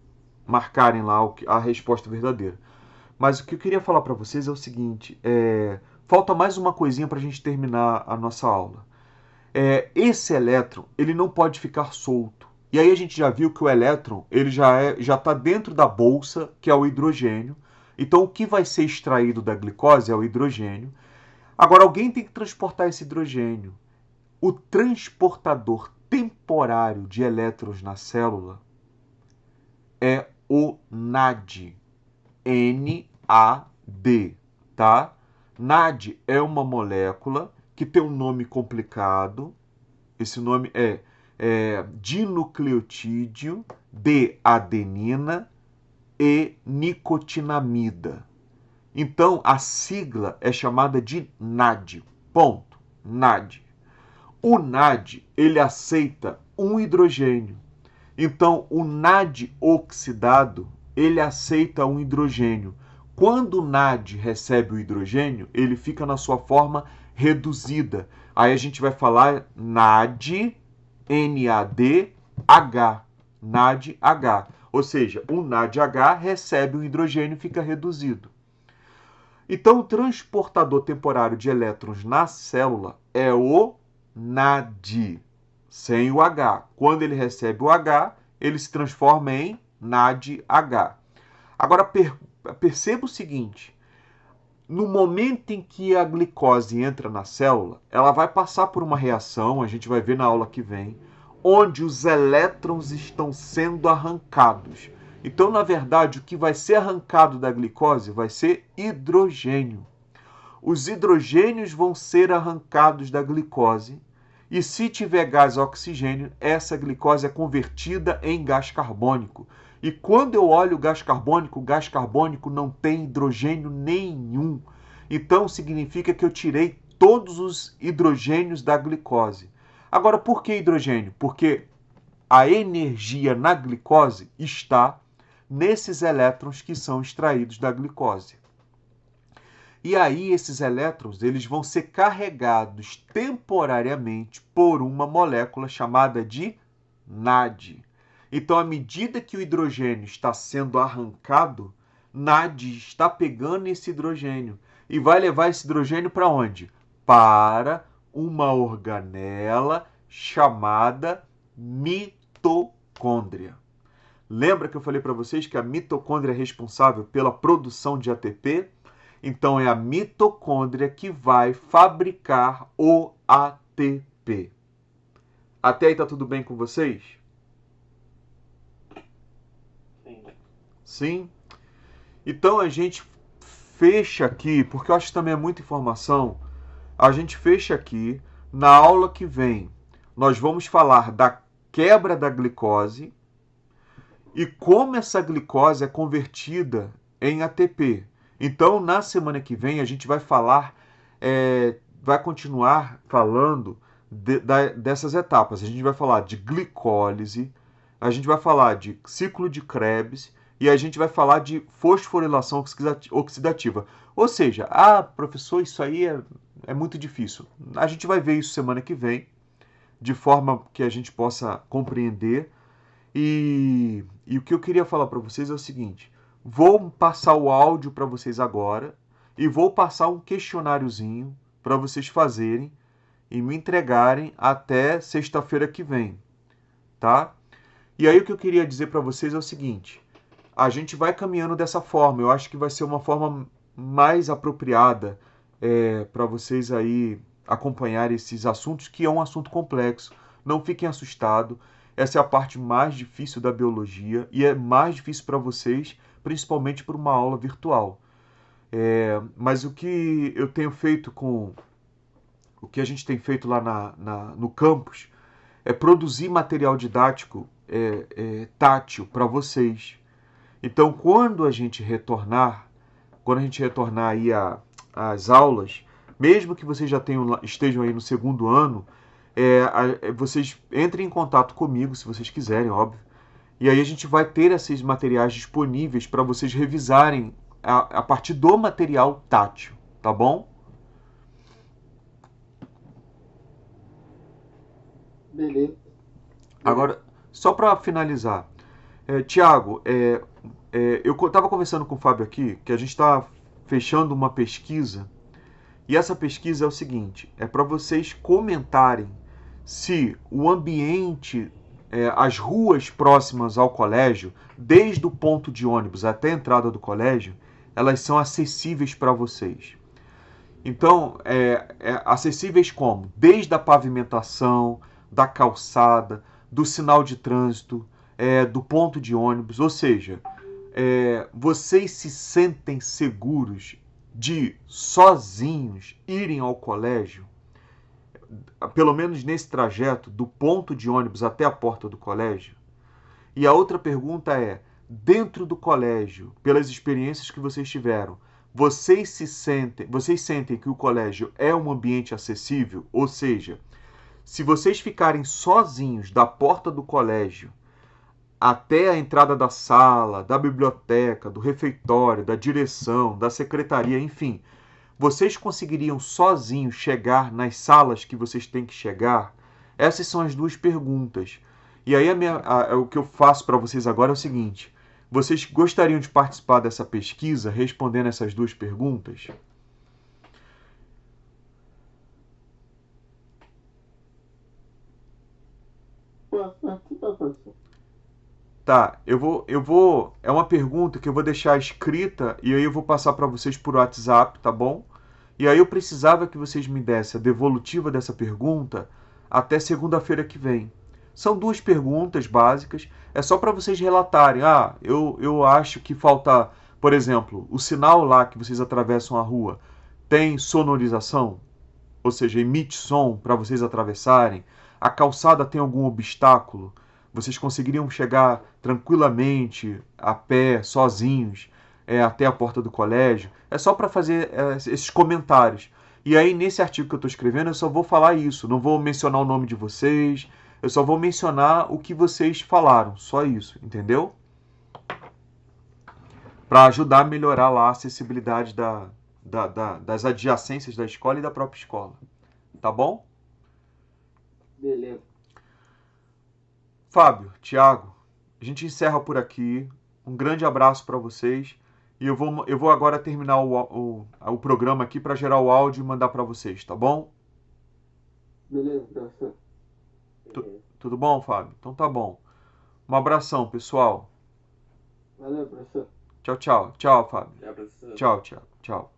Speaker 1: lá a resposta verdadeira. Mas o que eu queria falar para vocês é o seguinte, falta mais uma coisinha para a gente terminar a nossa aula. Esse elétron, ele não pode ficar solto. E aí a gente já viu que o elétron, ele já está dentro da bolsa, que é o hidrogênio. Então o que vai ser extraído da glicose é o hidrogênio. Agora alguém tem que transportar esse hidrogênio. O transportador temporário de elétrons na célula é o NAD. NAD, tá? NAD é uma molécula que tem um nome complicado. Esse nome é dinucleotídeo de adenina e nicotinamida. Então, a sigla é chamada de NAD. Ponto. NAD. O NAD, ele aceita um hidrogênio. Então, o NAD oxidado, ele aceita um hidrogênio. Quando o NAD recebe o hidrogênio, ele fica na sua forma reduzida. Aí a gente vai falar NAD, NADH, NADH. Ou seja, o NADH recebe o hidrogênio e fica reduzido. Então, o transportador temporário de elétrons na célula é o NAD, sem o H. Quando ele recebe o H, ele se transforma em NADH. Agora, perceba o seguinte: no momento em que a glicose entra na célula, ela vai passar por uma reação, a gente vai ver na aula que vem, onde os elétrons estão sendo arrancados. Então, na verdade, o que vai ser arrancado da glicose vai ser hidrogênio. Os hidrogênios vão ser arrancados da glicose e, se tiver gás oxigênio, essa glicose é convertida em gás carbônico. E quando eu olho o gás carbônico não tem hidrogênio nenhum. Então, significa que eu tirei todos os hidrogênios da glicose. Agora, por que hidrogênio? Porque a energia na glicose está nesses elétrons que são extraídos da glicose. E aí esses elétrons eles vão ser carregados temporariamente por uma molécula chamada de NAD. Então, à medida que o hidrogênio está sendo arrancado, NAD está pegando esse hidrogênio e vai levar esse hidrogênio para onde? Para uma organela chamada mitocôndria. Lembra que eu falei para vocês que a mitocôndria é responsável pela produção de ATP? Então, é a mitocôndria que vai fabricar o ATP. Até aí tá tudo bem com vocês?
Speaker 3: Sim.
Speaker 1: Sim? Então, a gente fecha aqui, porque eu acho que também é muita informação, a gente fecha aqui. Na aula que vem, nós vamos falar da quebra da glicose e como essa glicose é convertida em ATP. Então, na semana que vem, a gente vai falar, vai continuar falando dessas etapas. A gente vai falar de glicólise, a gente vai falar de ciclo de Krebs e a gente vai falar de fosforilação oxidativa. Ou seja, professor, isso aí é muito difícil. A gente vai ver isso semana que vem, de forma que a gente possa compreender. E o que eu queria falar para vocês é o seguinte: vou passar o áudio para vocês agora e vou passar um questionáriozinho para vocês fazerem e me entregarem até sexta-feira que vem, tá? E aí o que eu queria dizer para vocês é o seguinte: a gente vai caminhando dessa forma. Eu acho que vai ser uma forma mais apropriada para vocês aí acompanhar esses assuntos, que é um assunto complexo. Não fiquem assustados. Essa é a parte mais difícil da biologia e é mais difícil para vocês, principalmente por uma aula virtual. Mas o que eu tenho feito o que a gente tem feito lá no campus é produzir material didático tátil para vocês. Então, quando a gente retornar aí às aulas, mesmo que vocês já estejam aí no segundo ano, vocês entrem em contato comigo, se vocês quiserem, óbvio. E aí a gente vai ter esses materiais disponíveis para vocês revisarem a partir do material tátil, tá bom?
Speaker 2: Beleza.
Speaker 1: Agora, só para finalizar, Tiago, eu estava conversando com o Fábio aqui, que a gente está fechando uma pesquisa, e essa pesquisa é o seguinte: é para vocês comentarem se o ambiente, as ruas próximas ao colégio, desde o ponto de ônibus até a entrada do colégio, elas são acessíveis para vocês. Então, acessíveis como? Desde a pavimentação, da calçada, do sinal de trânsito, do ponto de ônibus. Ou seja, vocês se sentem seguros de sozinhos irem ao colégio, pelo menos nesse trajeto do ponto de ônibus até a porta do colégio? E a outra pergunta é: dentro do colégio, pelas experiências que vocês tiveram, vocês sentem que o colégio é um ambiente acessível? Ou seja, se vocês ficarem sozinhos da porta do colégio até a entrada da sala, da biblioteca, do refeitório, da direção, da secretaria, enfim, vocês conseguiriam sozinhos chegar nas salas que vocês têm que chegar? Essas são as duas perguntas. E aí o que eu faço para vocês agora é o seguinte: vocês gostariam de participar dessa pesquisa respondendo essas duas perguntas?
Speaker 2: Posso participar, professor?
Speaker 1: Tá, é uma pergunta que eu vou deixar escrita e aí eu vou passar para vocês por WhatsApp, tá bom? E aí eu precisava que vocês me dessem a devolutiva dessa pergunta até segunda-feira que vem. São duas perguntas básicas, é só para vocês relatarem. Ah, eu acho que falta, por exemplo, o sinal lá que vocês atravessam a rua tem sonorização, ou seja, emite som para vocês atravessarem. A calçada tem algum obstáculo? Vocês conseguiriam chegar tranquilamente, a pé, sozinhos, até a porta do colégio? É só para fazer esses comentários. E aí, nesse artigo que eu estou escrevendo, eu só vou falar isso. Não vou mencionar o nome de vocês. Eu só vou mencionar o que vocês falaram. Só isso, entendeu? Para ajudar a melhorar lá a acessibilidade das adjacências da escola e da própria escola. Tá bom?
Speaker 2: Beleza.
Speaker 1: Fábio, Thiago, a gente encerra por aqui. Um grande abraço para vocês. E eu vou agora terminar o programa aqui para gerar o áudio e mandar para vocês, tá bom?
Speaker 2: Beleza, professor.
Speaker 1: Tudo bom, Fábio? Então tá bom. Um abração, pessoal.
Speaker 2: Valeu, professor.
Speaker 1: Tchau, tchau. Tchau, Fábio.
Speaker 3: Tchau, professor.
Speaker 1: Tchau, tchau. Tchau.